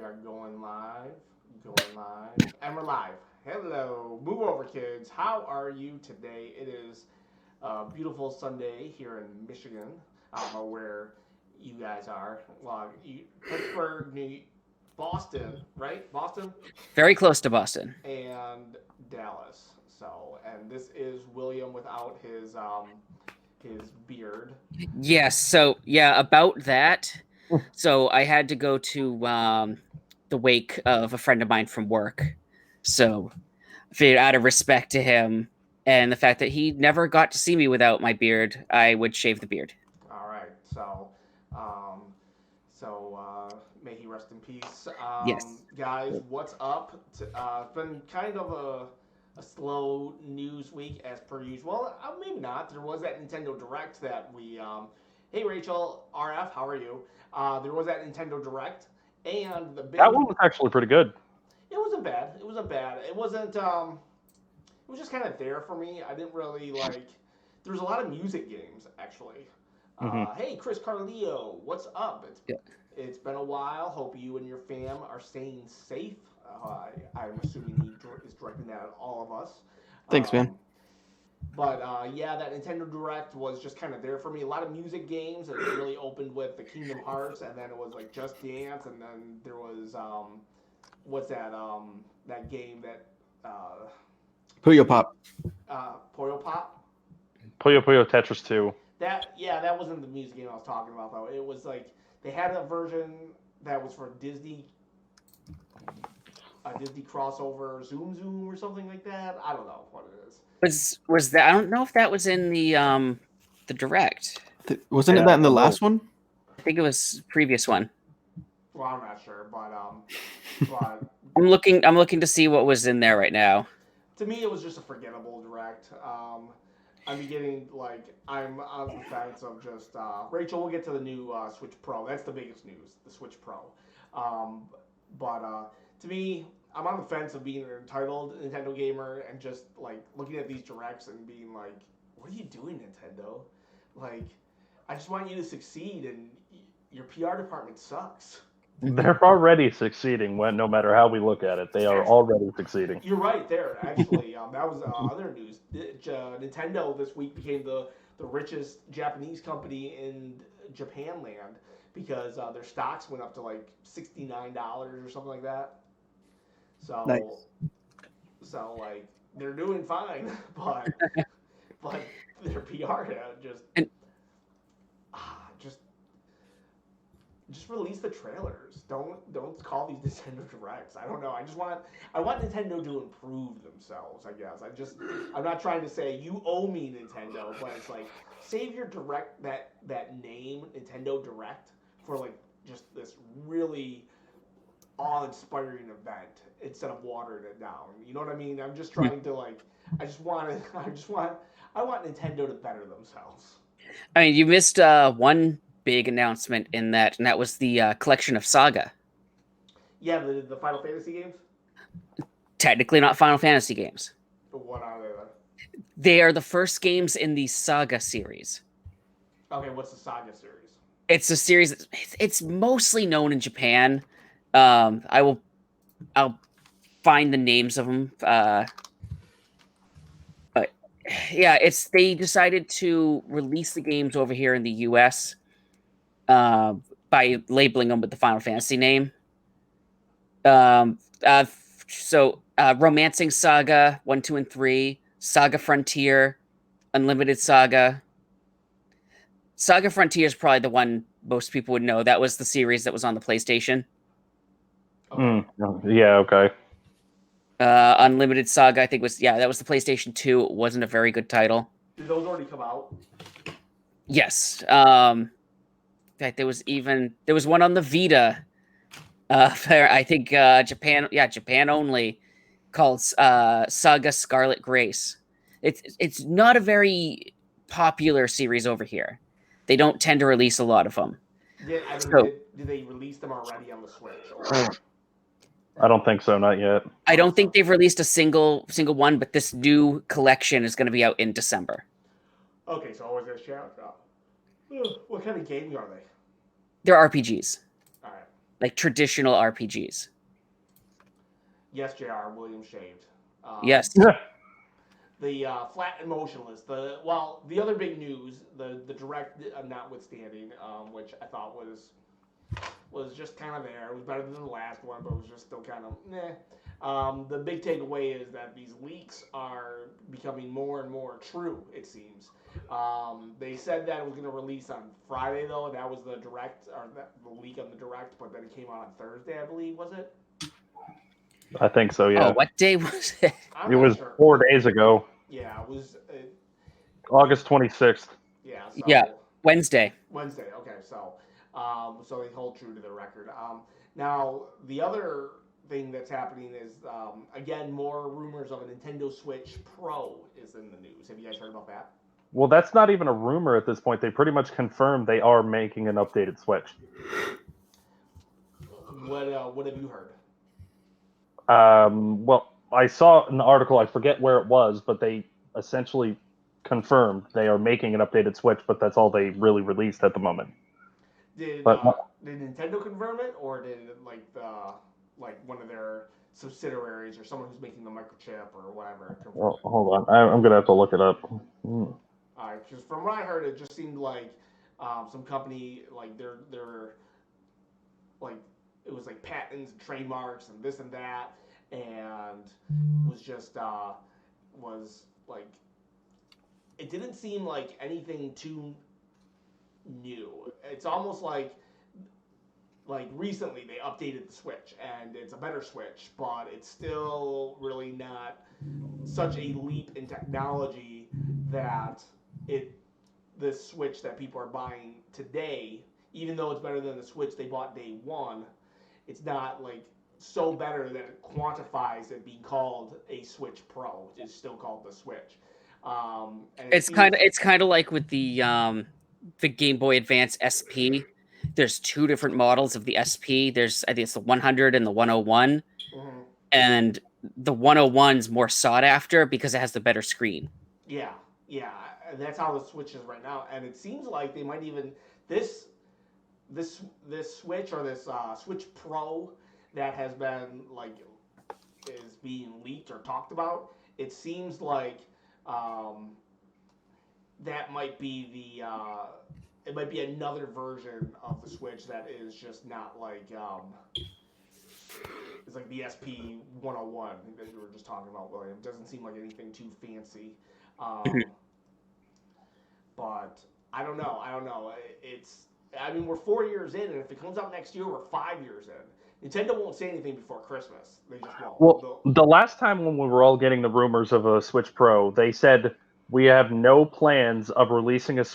are going live, and we're live. Hello, move over, kids. How are you today? It is a beautiful Sunday here in Michigan. I don't know where you guys are. Well, Pittsburgh, Boston, right? Boston Very close to Boston. and Dallas. So, and this is William without his beard. Yes. So yeah, about that. So I had to go to the wake of a friend of mine from work. So I figured out of respect to him and the fact that he never got to see me without my beard, I would shave the beard. All right. Um, may he rest in peace. Yes. Guys, what's up? It's been kind of a slow news week as per usual. Maybe not. There was that Nintendo Direct that we. Hey, Rachel, RF, how are you? There was that Nintendo Direct, and the That big. one was actually pretty good. It wasn't bad. It wasn't bad. It wasn't. It was just kind of there for me. I didn't really like. There was a lot of music games actually. Hmm. Hey, Chris Carlio, what's up? Yeah. It's been a while. Hope you and your fam are staying safe. I'm assuming is directing that at all of us. Thanks, man. Yeah, that Nintendo Direct was just kind of there for me. A lot of music games. It really opened with the Kingdom Hearts, and then it was like Just Dance, and then there was what's that that game that Puyo Pop. Puyo Pop. Puyo Puyo Tetris 2. That wasn't the music game I was talking about though. It was like they had a version that was for Disney, a Disney crossover, Zoom Zoom or something like that. I don't know what it is. Was that? I don't know if that was in the direct. Wasn't Yeah, it that in the I last one? I think it was previous one. Well, I'm not sure, but I'm looking to see what was in there right now. to me it was just a forgettable direct. I'm beginning like I'm on the fence of just Rachel. We'll get to the new Switch Pro. That's the biggest news, the Switch Pro. Um, but to me, I'm on the fence of being an entitled Nintendo gamer and just like looking at these directs and being like, "What are you doing, Nintendo? Like, I just want you to succeed, and your PR department sucks." They're already succeeding when no matter how we look at it. They are already succeeding. You're right there. Actually, that was other news. Nintendo this week became the richest Japanese company in Japan land because their stocks went up to like $69 or something like that. So, Nice. so like they're doing fine, but their PR just And just release the trailers. Don't call these Nintendo directs. I don't know. I want Nintendo to improve themselves. I guess I'm not trying to say you owe me Nintendo, but it's like save your direct that name Nintendo Direct for like just this really awe-inspiring event instead of watering it down. You know what I mean? I'm just trying to like I want Nintendo to better themselves. I mean, you missed one big announcement in that, and that was the collection of Saga. Yeah, the Final Fantasy games. Technically, not Final Fantasy games. What are they then? They are the first games in the Saga series. Okay, what's the Saga series? It's a series. It's mostly known in Japan. I'll find the names of them. But yeah, they decided to release the games over here in the U.S. By labeling them with the Final Fantasy name. Um, Romancing Saga 1, 2, and 3, Saga Frontier, Unlimited Saga. Saga Frontier is probably the one most people would know. That was the series that was on the PlayStation. Okay. Yeah, okay. Unlimited Saga, I think that was the PlayStation 2. It wasn't a very good title. Did those already come out? Yes. In fact, there was one on the Vita. I think Japan only, called Saga Scarlet Grace. It's not a very popular series over here. They don't tend to release a lot of them. Did they release them already on the Switch? Or? I don't think so, not yet. I don't think they've released a single one, but this new collection is going to be out in December. Okay, so always a shout out. What kind of game are they? They're RPGs. All right. like traditional RPGs. Yes, Jr. William shaved. Yes. The flat and motionless. The other big news, the direct notwithstanding, which I thought was just kind of there. It was better than the last one, but it was just still kind of meh. The big takeaway is that these leaks are becoming more and more true, it seems. They said that it was going to release on Friday, though, and that was the direct, or the leak on the direct, but then it came out on Thursday, I believe, was it? I think so, yeah. Oh, what day was it? It was 4 days ago. Yeah, it was. August 26th. Yeah. So, yeah, Wednesday. Wednesday. Okay, so they hold true to the record. Now the other thing that's happening is again more rumors of a Nintendo Switch Pro is in the news. Have you guys heard about that? Well, that's not even a rumor at this point. They pretty much confirmed they are making an updated Switch. What have you heard? Well, I saw an article, I forget where it was, but they essentially confirmed they are making an updated Switch, but that's all they really released at the moment. Did Nintendo confirm it, or did like one of their subsidiaries or someone who's making the microchip or whatever? Well, hold on, I'm gonna have to look it up. Because from what I heard, it just seemed like some company like they're like it was like patents and trademarks and this and that, and was just was like it didn't seem like anything too new. It's almost like recently they updated the Switch and it's a better Switch, but it's still really not such a leap in technology that the Switch that people are buying today, even though it's better than the Switch they bought day one, it's not like so better that it quantifies it being called a Switch Pro. It's still called the Switch. It's kind of like with the Game Boy Advance SP. There's two different models of the SP. There's I think it's the 100 and the 101, and the 101 is more sought after because it has the better screen. Yeah, that's how the Switch is right now, and it seems like they might even this Switch or this Switch Pro that has been is being leaked or talked about. It seems like that might be it might be another version of the Switch that is just not like it's like the SP 101 that you were just talking about, William. It doesn't seem like anything too fancy. But I don't know. I mean, we're 4 years in, and if it comes out next year, we're 5 years in. Nintendo won't say anything before Christmas. They just won't. Well, the last time when we were all getting the rumors of a Switch Pro, they said we have no plans of releasing a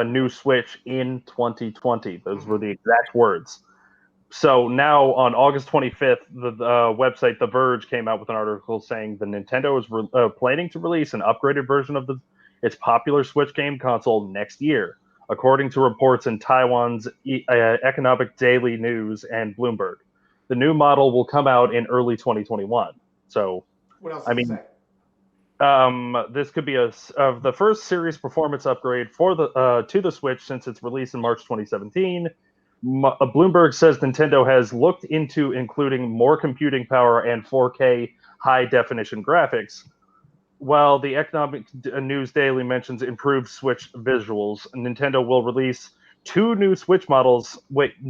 new Switch in 2020. Those were the exact words. So now on August 25th, the website The Verge came out with an article saying the Nintendo is planning to release an upgraded version of its popular Switch game console next year, according to reports in Taiwan's Economic Daily News and Bloomberg. The new model will come out in early 2021. So, what else does it say? This could be the first serious performance upgrade for to the Switch since its release in March 2017. Bloomberg says Nintendo has looked into including more computing power and 4K high-definition graphics. While the Economic News Daily mentions improved Switch visuals, Nintendo will release two new Switch models.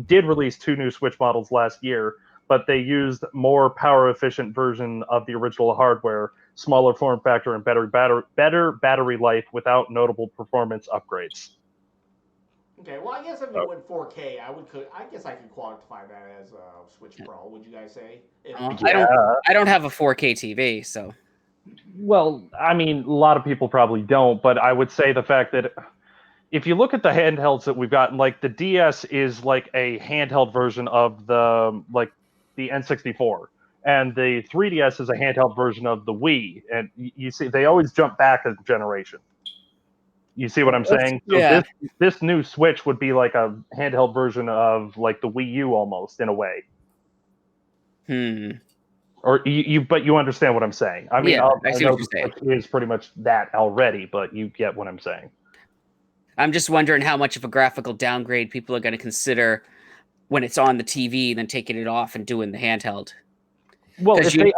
Did release two new Switch models last year, but they used more power-efficient version of the original hardware, smaller form factor, and better battery life without notable performance upgrades. Okay, well, I guess if it went 4K, I guess I could quantify that as a Switch Pro. Would you guys say? I don't have a 4K TV, so. Well, I mean, a lot of people probably don't, but I would say the fact that if you look at the handhelds that we've gotten, like the DS is like a handheld version of the N64, and the 3DS is a handheld version of the Wii, and you see they always jump back a generation. You see what I'm saying? Yeah. So this new Switch would be like a handheld version of like the Wii U almost in a way. Or but you understand what I'm saying. I mean, yeah, I see what you're saying. It is pretty much that already, but you get what I'm saying. I'm just wondering how much of a graphical downgrade people are going to consider when it's on the TV than taking it off and doing the handheld. Well, Because if they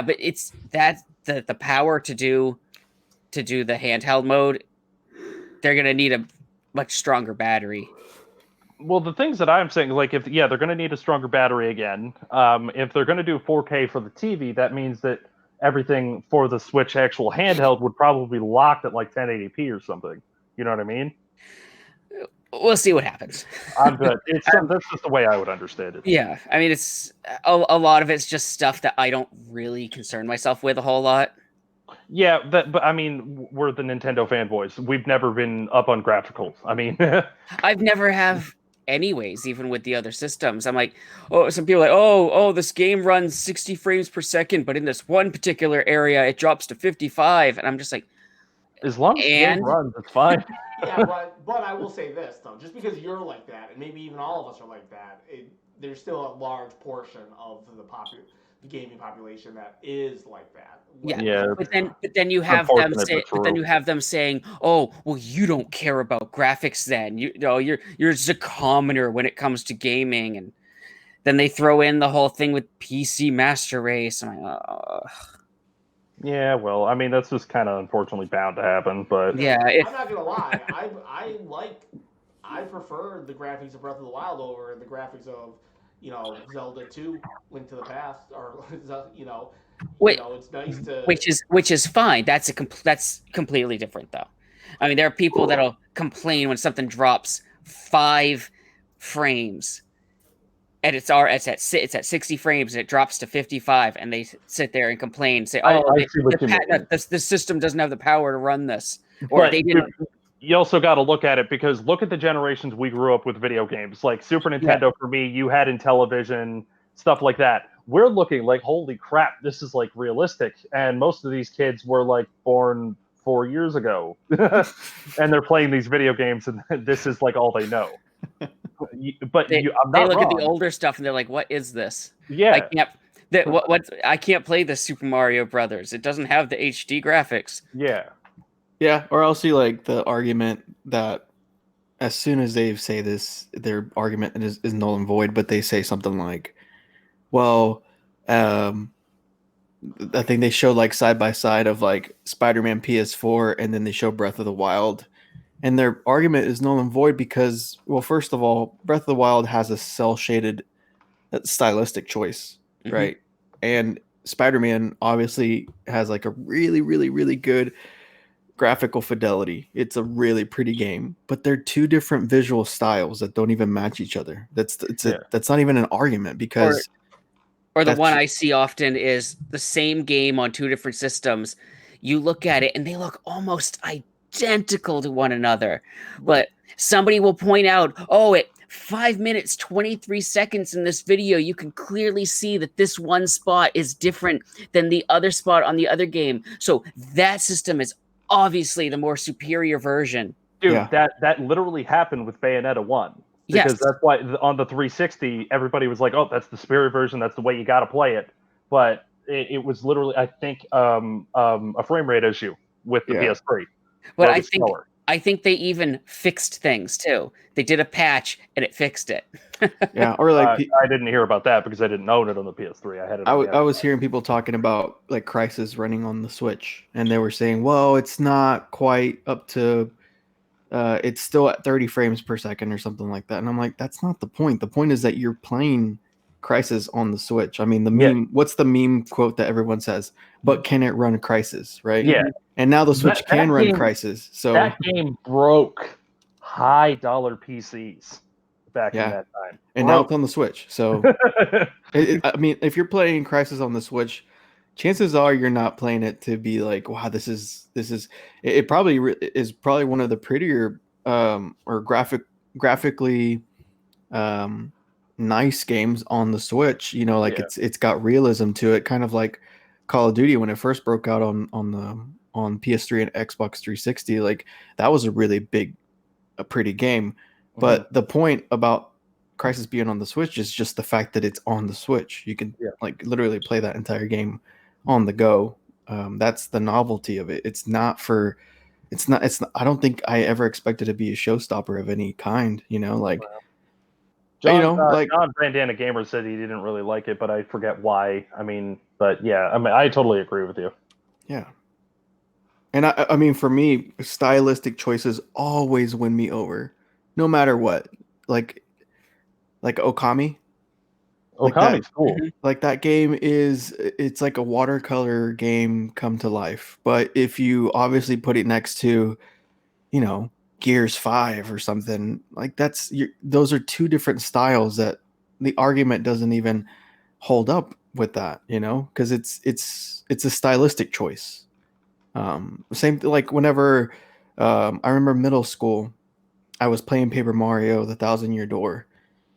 but it's that the power to do the handheld mode, they're gonna need a much stronger battery. Well, the things that I'm saying, like, if they're going to need a stronger battery again. If they're going to do 4K for the TV, that means that everything for the Switch actual handheld would probably be locked at like 1080p or something. You know what I mean? We'll see what happens. I'm good. That's just the way I would understand it. Yeah, I mean, it's a lot of it's just stuff that I don't really concern myself with a whole lot. Yeah, but I mean, we're the Nintendo fanboys. We've never been up on graphics. I mean, I've never have anyways, even with the other systems. I'm like, oh, some people are like, oh, this game runs 60 frames per second, but in this one particular area, it drops to 55. And I'm just like, as long as the game runs, it's fine. Yeah, but I will say this though, just because you're like that, and maybe even all of us are like that, there's still a large portion of the gaming population that is like that. Yeah. But then you have them saying, "Oh, well, you don't care about graphics. Then you're just a commoner when it comes to gaming." And then they throw in the whole thing with PC Master Race. I'm like, oh. Yeah, well, I mean, that's just kind of unfortunately bound to happen. But yeah, I'm not gonna lie, I prefer the graphics of Breath of the Wild over the graphics of Zelda 2, Link to the Past, or it's nice to which is fine. That's completely different though. I mean, there are people that'll complain when something drops 5 frames, and it's at 60 frames and it drops to 55, and they sit there and complain, say, "Oh, the system doesn't have the power to run this," or they didn't. You also got to look at it because look at the generations we grew up with video games. Like Super Nintendo, for me, you had Intellivision, stuff like that. We're looking like, holy crap, this is like realistic. And most of these kids were like born 4 years ago. And they're playing these video games, and this is like all they know. But they look at the older stuff and they're like, what is this? Yeah. I can't play the Super Mario Brothers. It doesn't have the HD graphics. Yeah. Yeah, or I'll see like the argument that as soon as they say this, their argument is null and void, but they say something like, well, I think they show like side by side of like Spider-Man PS4 and then they show Breath of the Wild. And their argument is null and void because, well, first of all, Breath of the Wild has a cel-shaded stylistic choice, right? And Spider-Man obviously has like a really, really, really good graphical fidelity. It's a really pretty game, but they're two different visual styles that don't even match each other. That's not even an argument because or the one I see often is the same game on 2 different systems. You look at it and they look almost identical to one another, but somebody will point out, oh, at 5 minutes 23 seconds in this video, you can clearly see that this one spot is different than the other spot on the other game. So that system is obviously the more superior version. Dude, that literally happened with Bayonetta 1. Because that's why on the 360, everybody was like, oh, that's the superior version. That's the way you got to play it. But it was literally, I think, a frame rate issue with the PS3. But I think they even fixed things too. They did a patch and it fixed it. Yeah, or like I didn't hear about that because I didn't own it on the PS3. I had it. I was hearing people talking about like Crysis running on the Switch, and they were saying, "Well, it's not quite up to. It's still at 30 frames per second or something like that." And I'm like, "That's not the point. The point is that you're playing Crysis on the Switch. I mean, the meme. What's the meme quote that everyone says? But can it run Crysis? Right? Yeah. And now the Switch can run Crysis. So that game broke high dollar PCs back in that time. And now it's on the Switch. So I mean, if you're playing Crysis on the Switch, chances are you're not playing it to be like, wow, this is it probably is probably one of the prettier or graphically nice games on the Switch. You know, like it's got realism to it, kind of like Call of Duty when it first broke out on PS3 and Xbox 360. Like that was a pretty game. But the point about Crysis being on the Switch is just the fact that it's on the Switch. You can like literally play that entire game on the go. That's the novelty of it. It's not. I don't think I ever expected to be a showstopper of any kind. You know, like John Bandana Gamer said he didn't really like it, but I forget why. I mean, but yeah, I mean, I totally agree with you. Yeah. And I mean, for me, stylistic choices always win me over, no matter what. Like Okami. Like Okami's cool. Like that game it's like a watercolor game come to life. But if you obviously put it next to, Gears 5 or something, like those are two different styles that the argument doesn't even hold up with that, because it's a stylistic choice. Same like whenever I remember middle school, I was playing Paper Mario: The Thousand Year Door,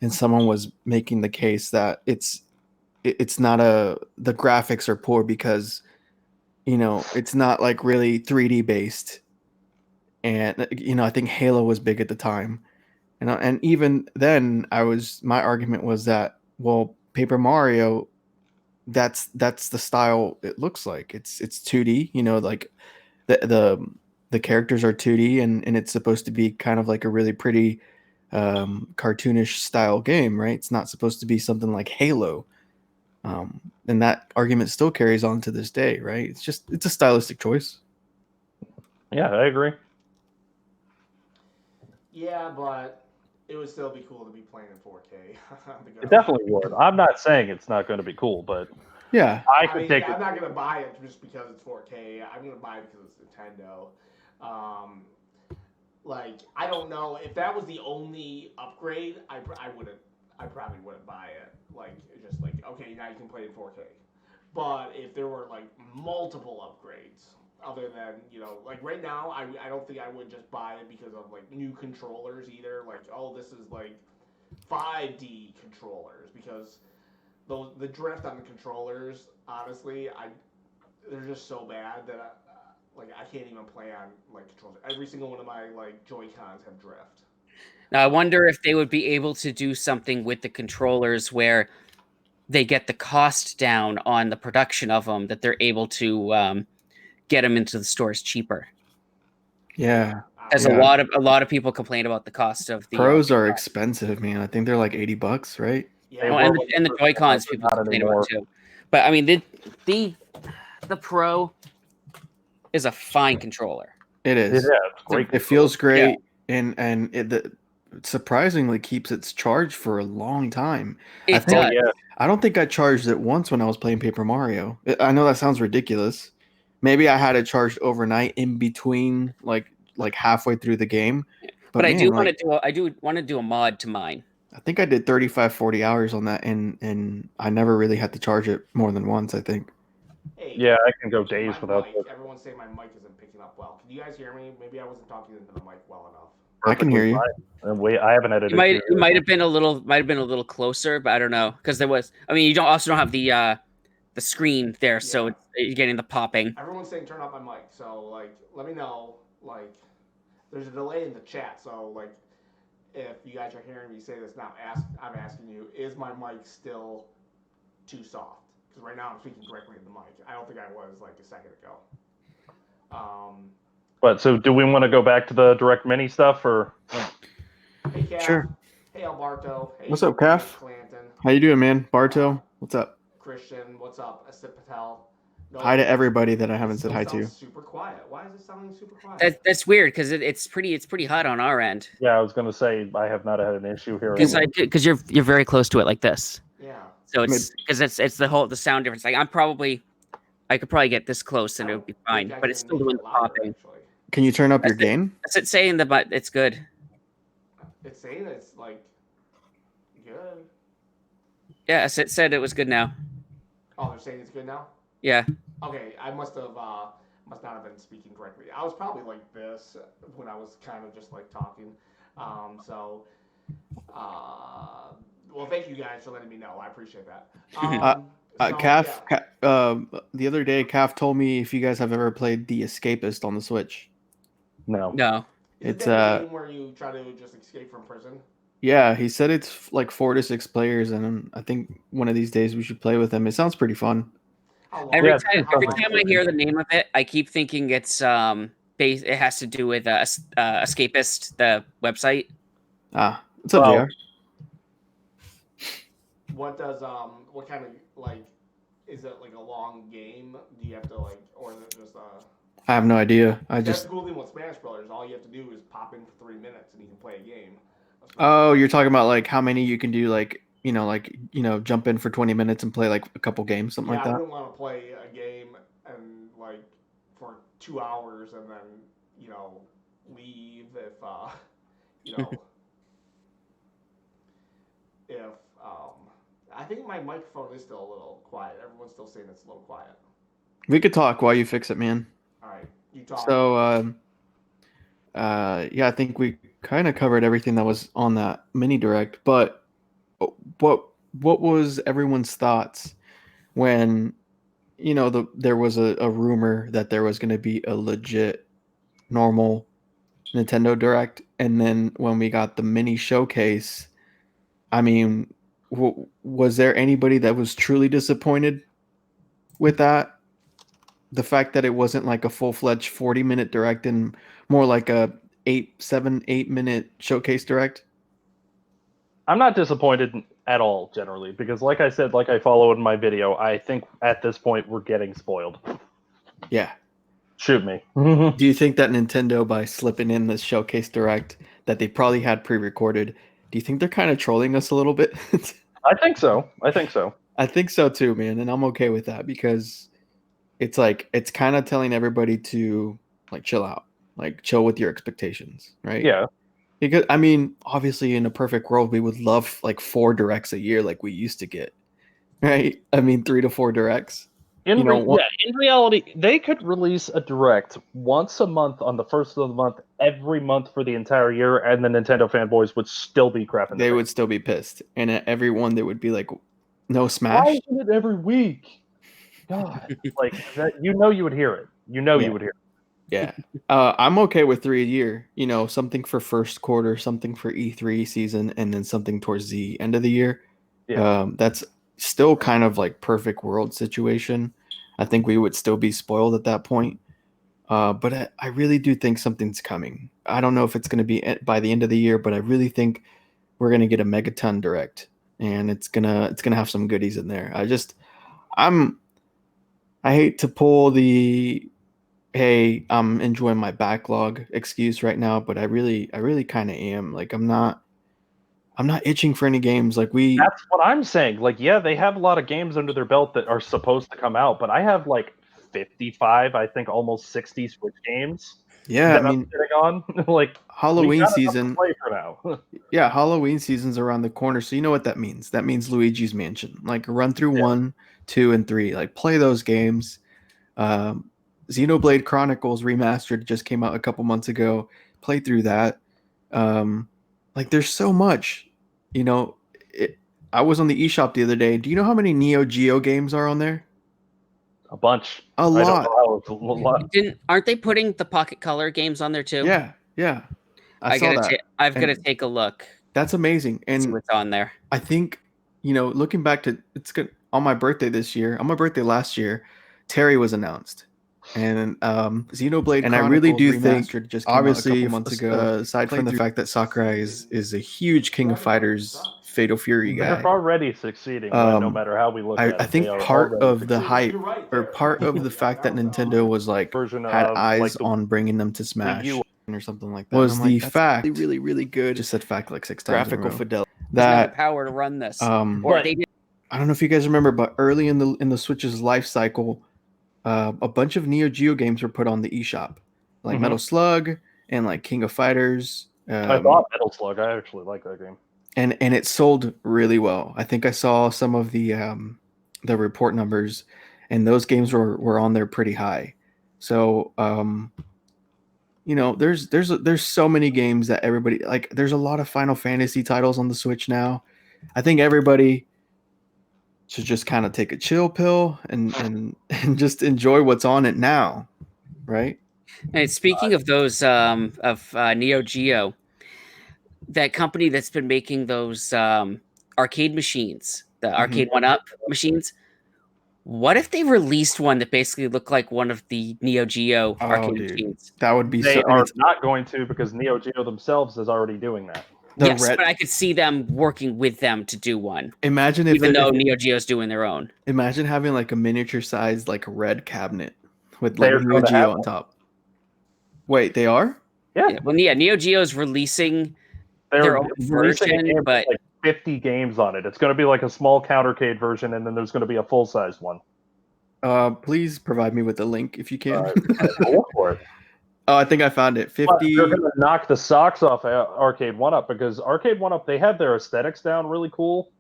and someone was making the case that it's not the graphics are poor because it's not like really 3D based, and I think Halo was big at the time, and even then my argument was that, well, Paper Mario, that's the style it looks like. It's 2D, like the characters are 2D, and it's supposed to be kind of like a really pretty cartoonish style game, right? It's not supposed to be something like Halo. And that argument still carries on to this day, right? It's a stylistic choice. Yeah, I agree. Yeah, but it would still be cool to be playing in 4K. It definitely would. I'm not saying it's not going to be cool, but yeah, I could take it. I'm not going to buy it just because it's 4K. I'm going to buy it because it's Nintendo. I don't know if that was the only upgrade. I probably wouldn't buy it. Okay, now you can play in 4K. But if there were multiple upgrades, other than right now, I don't think I would just buy it because of new controllers either. This is 5D controllers, because the drift on the controllers, honestly, they're just so bad that I can't even play on controllers. Every single one of my Joy-Cons have drift. Now I wonder if they would be able to do something with the controllers where they get the cost down on the production of them, that they're able to get them into the stores cheaper. Yeah, as a lot of people complain about the cost of the pros are expensive, man. I think they're like $80, right? Yeah, and the Joy-Cons people complain about too. But I mean, the Pro is a fine controller. It is. Yeah, it's great. It feels great, and it surprisingly keeps its charge for a long time. It does. Yeah. I don't think I charged it once when I was playing Paper Mario. I know that sounds ridiculous. Maybe I had it charged overnight in between, like halfway through the game. But man, I do want to do a mod to mine. I think I did 35, 40 hours on that, and I never really had to charge it more than once, I think. Hey, yeah, I can go days without it. Everyone's saying my mic isn't picking up well. Can you guys hear me? Maybe I wasn't talking into the mic well enough. I can hear you. I haven't had it. It might have been a little closer, but I don't know, because there was. I mean, you don't have the screen there, so you're getting the popping. Everyone's saying turn off my mic, so let me know. There's a delay in the chat, so if you guys are hearing me say this now, I'm asking you, is my mic still too soft? Because right now I'm speaking directly in the mic. I don't think I was a second ago. But so, do we want to go back to the direct mini stuff, or? Hey, Calf. Sure. Hey, Alberto. Hey, what's up, Calf? Clanton. How you doing, man? Barto, what's up? Christian, what's up? Asit Patel. No, hi to everybody that I haven't said hi to. Super quiet. Why is it sounding super quiet? That's weird, because it's pretty hot on our end. Yeah, I was gonna say I have not had an issue here. Because you're very close to it like this. Yeah. So it's the sound difference. I could probably get this close and it would be fine, but it's still doing the popping. Can you turn up your gain? That's it saying but it's good. It's saying it's good. Yeah, it said it was good now. Oh, they're saying it's good now? Yeah. Okay, I must not have been speaking correctly. I was probably like this when I was kind of just talking. Well, thank you guys for letting me know. I appreciate that. Calf, the other day, Calf told me if you guys have ever played The Escapist on the Switch. No. It's a game where you try to just escape from prison. Yeah, he said it's 4 to 6 players, and I think one of these days we should play with him. It sounds pretty fun. Every time I hear the name of it, I keep thinking it's it has to do with Escapist, the website. What's up, JR? what does what kind of like is it like a long game? Do you have to like, or is it just I have no idea. That's the cool thing with Smash Brothers. All you have to do is pop in for 3 minutes and you can play a game. Oh, you're talking about like how many you can do, like jump in for 20 minutes and play like a couple games, something Yeah, like I that. wouldn't want to play a game and like for 2 hours and then leave if you know if I think my microphone is still a little quiet. Everyone's still saying it's a little quiet. We could talk while you fix it, man. All right, you talk. So, yeah, I think we kind of covered everything that was on that mini direct. But what was everyone's thoughts when there was a rumor that there was going to be a legit normal Nintendo Direct, and then when we got the mini showcase, I mean, was there anybody that was truly disappointed with that? The fact that it wasn't like a full-fledged 40-minute direct and more like a 8 minute showcase direct? I'm not disappointed at all, generally, because like I said, like I followed in my video, I think at this point we're getting spoiled. Yeah. Shoot me. Do you think that Nintendo, by slipping in this showcase direct that they probably had pre-recorded, do you think they're kind of trolling us a little bit? I think so. I think so too, man, and I'm okay with that because it's like it's kind of telling everybody to like chill out, like chill with your expectations, right? Yeah. Because I mean, obviously, in a perfect world, we would love like 4 directs a year, like we used to get, right? I mean, 3 to 4 directs. In reality, they could release a direct once a month on the first of the month, every month for the entire year, and the Nintendo fanboys would still be crapping. They would still be pissed, and at every one, they would be like, "No Smash." Why isn't it every week? God, like that, you would hear it. You would hear it. Yeah, I'm okay with 3 a year. Something for first quarter, something for E3 season, and then something towards the end of the year. Yeah. That's still kind of like perfect world situation. I think we would still be spoiled at that point. But I really do think something's coming. I don't know if it's going to be by the end of the year, but I really think we're going to get a Megaton Direct, and it's gonna have some goodies in there. I hate to pull the "hey, I'm enjoying my backlog" excuse right now, but I really kind of am. Like I'm not itching for any games. Like That's what I'm saying. Like, yeah, they have a lot of games under their belt that are supposed to come out, but I have like 55, I think almost 60 Switch games. Yeah, I mean, I'm sitting on like Halloween season. Play for now. Yeah, Halloween season's around the corner, so you know what that means. That means Luigi's Mansion. Like run through 1, 2, and 3. Like play those games. Xenoblade Chronicles Remastered just came out a couple months ago. Play through that. Like there's so much. I was on the eShop the other day. Do you know how many Neo Geo games are on there? A bunch. A lot. I don't know how, a lot. Aren't they putting the Pocket Color games on there too? Yeah. I saw that. I've got to take a look. That's amazing. And see what's on there. I think, looking back to it's good on my birthday this year, on my birthday last year, Terry was announced. And Xenoblade Chronicles, and I really do think, just obviously, a couple months ago, aside from the fact that Sakurai is a huge King of Fighters Fatal Fury guy, they're already succeeding. No matter how we look at it, I think part of the hype, or part of the fact that Nintendo was like had eyes on bringing them to Smash or something like that, was the fact really good. Just said fact like 6 times. Graphical fidelity. That power to run this. Or they did. I don't know if you guys remember, but early in the Switch's life cycle, a bunch of Neo Geo games were put on the eShop, like Metal Slug and like King of Fighters. I bought Metal Slug. I actually like that game. And it sold really well. I think I saw some of the report numbers, and those games were on there pretty high. So there's so many games that everybody like. There's a lot of Final Fantasy titles on the Switch now. I think everybody should just kind of take a chill pill and just enjoy what's on it now, right? And speaking of those of Neo Geo, that company that's been making those arcade machines, the arcade 1-up machines, what if they released one that basically looked like one of the Neo Geo arcade machines? That would be They are not going to, because Neo Geo themselves is already doing that. Yes, but I could see them working with them to do one. Imagine if even though Neo Geo's doing their own. Imagine having like a miniature sized like red cabinet with like They're Neo gonna Geo have on one. top. Wait, they are? Yeah. Well, yeah, Neo Geo's releasing They're their own releasing a version, game with, but like 50 games on it. It's going to be like a small countercade version, and then there's going to be a full-size one. Please provide me with a link if you can. I'll look for it. Oh, I think I found it. But 50. they're going to knock the socks off Arcade 1-Up because Arcade 1-Up, they have their aesthetics down really cool,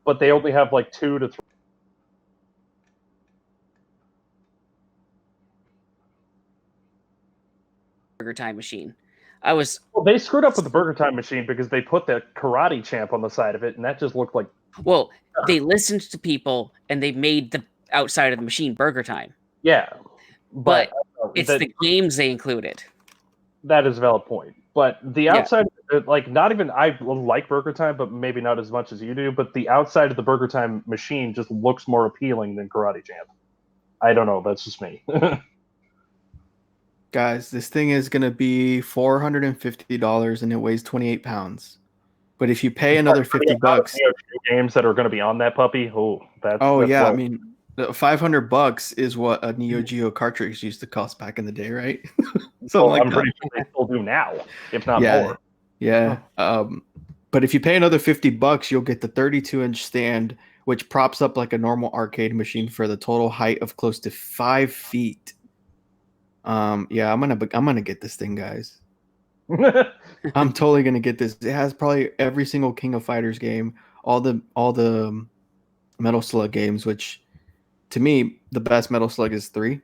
but they only have like 2 to 3. Burger Time Machine. Well, they screwed up with the Burger Time Machine because they put the Karate Champ on the side of it, and that just looked like... Well, they listened to people, and they made the outside of the machine Burger Time. Yeah. But it's the games they included. That is a valid point. But the outside, like, not even... I like Burger Time, but maybe not as much as you do, but the outside of the Burger Time Machine just looks more appealing than Karate Champ. I don't know. That's just me. Guys, this thing is going to be $450 and it weighs 28 pounds. But if you pay another $50, games that are going to be on that puppy. That's yeah, low. I mean, $500 is what a Neo Geo cartridge used to cost back in the day, right? I'm pretty sure they still do now, if not more. Yeah. But if you pay another $50, you'll get the 32-inch stand, which props up like a normal arcade machine for the total height of close to 5 feet. Yeah, I'm gonna get this thing, guys. I'm totally gonna get this. It has probably every single King of Fighters game, all the Metal Slug games, which to me the best Metal Slug is 3.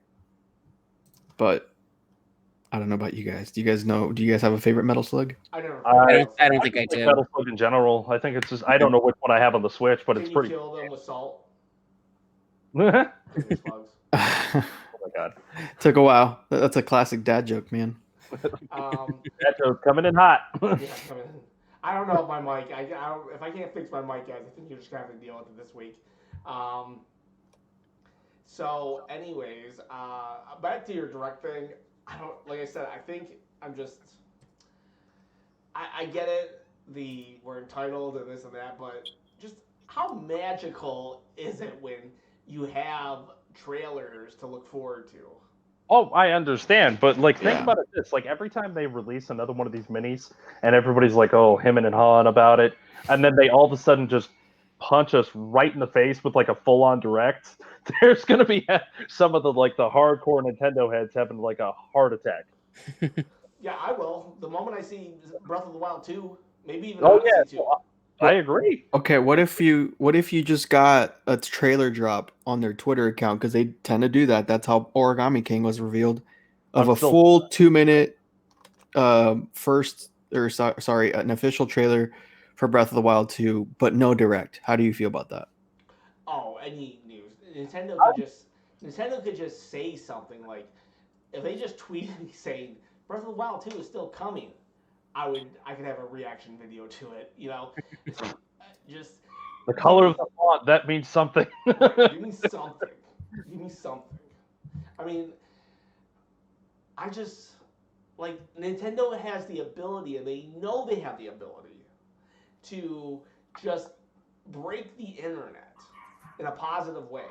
But I don't know about you guys. Do you guys know? Do you guys have a favorite Metal Slug? I don't think I do. Metal Slug in general. I think it's just I don't know which one I have on the Switch, but it's pretty. Can you kill them with salt? Oh Oh my god! Took a while. That's a classic dad joke, man. That joke coming in hot. Yeah, coming in. I don't know if my mic. If I can't fix my mic, guys, I think you're just gonna have to deal with it this week. So, anyways, back to your direct thing. Like I said, I think I'm just. I get it. We're entitled and this and that, but just how magical is it when you have trailers to look forward to? Oh, I understand, but like think about it this: like every time they release another one of these minis, and everybody's like, "Oh, him and Han about it," and then they all of a sudden just punch us right in the face with like a full-on direct. There's gonna be some of the hardcore Nintendo heads having like a heart attack. Yeah, I will. The moment I see Breath of the Wild 2, maybe even Oh Odyssey yeah, 2. I agree. Okay, what if you just got a trailer drop on their Twitter account, because they tend to do that. That's how Origami King was revealed, of a full 2-minute an official trailer for Breath of the Wild 2, but no direct. How do you feel about that? Oh, any news. Nintendo could just say something like, if they just tweeted me saying Breath of the Wild 2 is still coming, I could have a reaction video to it. You know, just the color of the font, that means something. Give me something. Give me something. I mean, I just like Nintendo has the ability, and they know they have the ability to just break the internet in a positive way.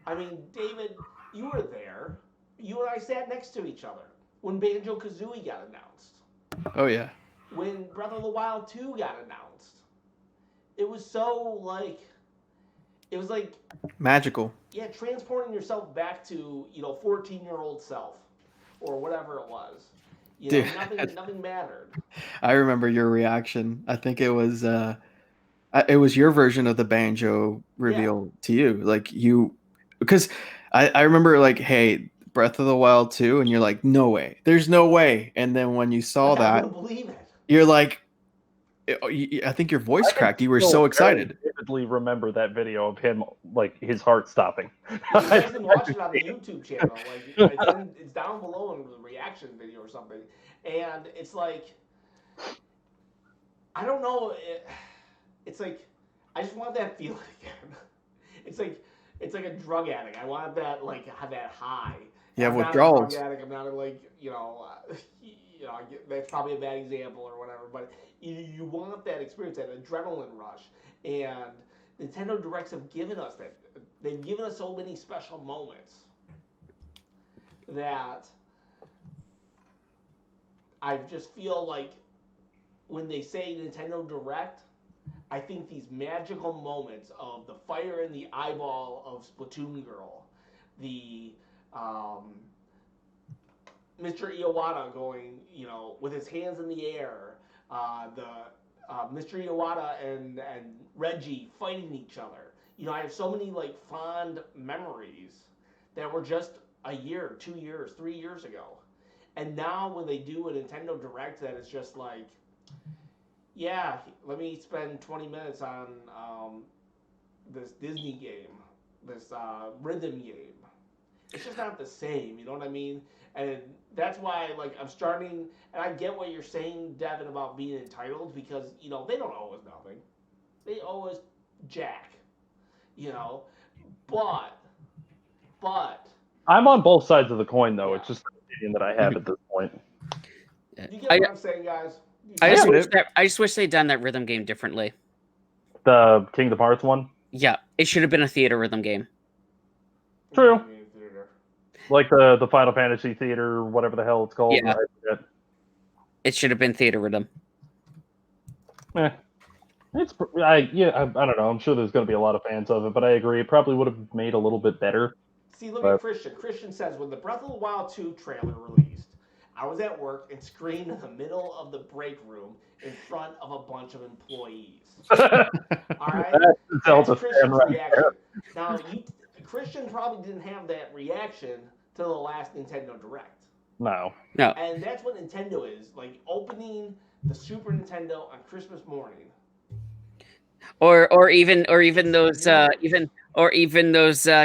I mean, David, you were there. You and I sat next to each other when Banjo-Kazooie got announced. Oh yeah. When Breath of the Wild 2 got announced. It was so it was like magical. Yeah, transporting yourself back to, 14-year-old self or whatever it was. Dude. Nothing mattered. I remember your reaction. I think it was your version of the Banjo reveal to you. Like because I remember like, hey, Breath of the Wild 2, and you're like, no way. There's no way. And then when you saw that, I couldn't believe it. You're like, I think your voice cracked. You were so excited. I vividly remember that video of him, like his heart stopping. You guys can watch it on the YouTube channel. It's down below in the reaction video or something. And it's like, I don't know. It's like, I just want that feeling again. It's like a drug addict. I want that, have that high. Yeah, I'm withdrawals. not a drug addict. I'm not that's probably a bad example or whatever, but you want that experience, that adrenaline rush, and Nintendo Directs have given us that. They've given us so many special moments that I just feel like when they say Nintendo Direct, I think these magical moments of the fire in the eyeball of Splatoon Girl, the Mr. Iwata going, with his hands in the air, the Mr. Iwata and Reggie fighting each other. I have so many like fond memories that were just a year, 2 years, 3 years ago, and now when they do a Nintendo Direct, that is just like, yeah, let me spend 20 minutes on this Disney game, this rhythm game. It's just not the same, you know what I mean? And that's why, like, I'm starting, and I get what you're saying, Devin, about being entitled, because, they don't owe us nothing. They owe us jack, but, I'm on both sides of the coin, though. Yeah. It's just an opinion that I have at this point. you get what I'm saying, guys? I Yeah, just wish they'd done that rhythm game differently. The Kingdom Hearts one? Yeah, it should have been a theater rhythm game. True. Like the Final Fantasy Theater, whatever the hell it's called. Yeah. I forget. It should have been theater rhythm. I don't know. I'm sure there's going to be a lot of fans of it, but I agree. It probably would have made a little bit better. See, look at Christian. Christian says, when the Breath of the Wild 2 trailer released, I was at work and screamed in the middle of the break room in front of a bunch of employees. All right? That's Christian's reaction. Now, Christian probably didn't have that reaction to the last Nintendo Direct. No. And that's what Nintendo is, like opening the Super Nintendo on Christmas morning. Or even those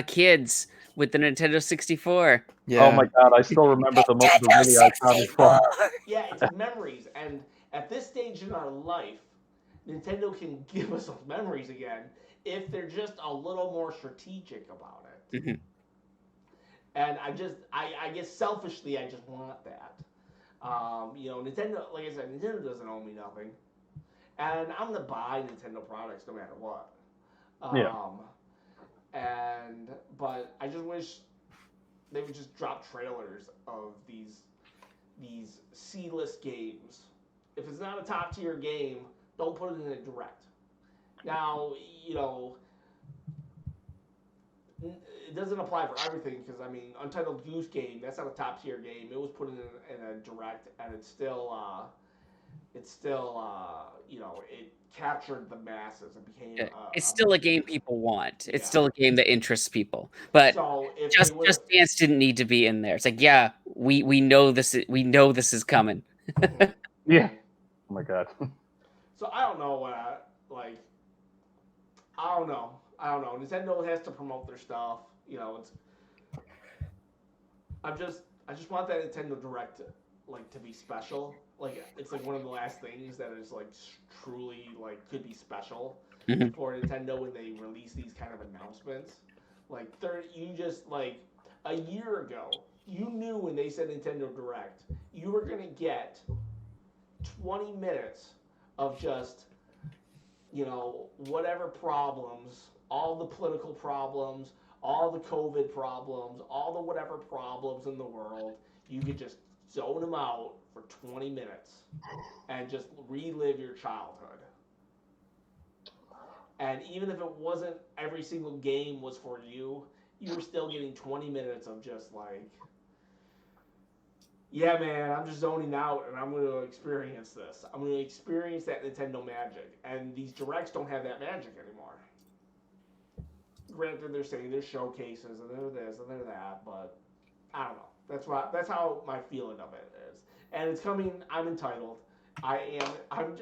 kids with the Nintendo 64. Yeah. Oh my god, I still remember the video I found from. Yeah, it's memories. And at this stage in our life, Nintendo can give us those memories again if they're just a little more strategic about it. Mm-hmm. And I guess selfishly, I just want that. Nintendo, like I said, Nintendo doesn't owe me nothing. And I'm going to buy Nintendo products no matter what. But I just wish they would just drop trailers of these C-list games. If it's not a top tier game, don't put it in a Direct. Now, it doesn't apply for everything because, Untitled Goose Game, that's not a top tier game. It was put in a Direct, and it captured the masses. It became it's still a game people want. It's still a game that interests people. But so Just Dance didn't need to be in there. It's like, yeah, we know this is coming. Yeah. Oh my god. So I don't know what I don't know. Nintendo has to promote their stuff. I just want that Nintendo Direct to be special. Like, it's like one of the last things that is like truly could be special for Nintendo when they release these kind of announcements. A year ago, you knew when they said Nintendo Direct, you were gonna get 20 minutes of just whatever problems, all the political problems, all the COVID problems, all the whatever problems in the world, you could just zone them out for 20 minutes and just relive your childhood. And even if it wasn't every single game was for you, you were still getting 20 minutes of just yeah, man, I'm just zoning out and I'm going to experience this. I'm going to experience that Nintendo magic. And these Directs don't have that magic anymore. Granted, they're saying there's showcases and they're this and they're that, but I don't know. That's how my feeling of it is. And it's coming. I'm entitled. I'm going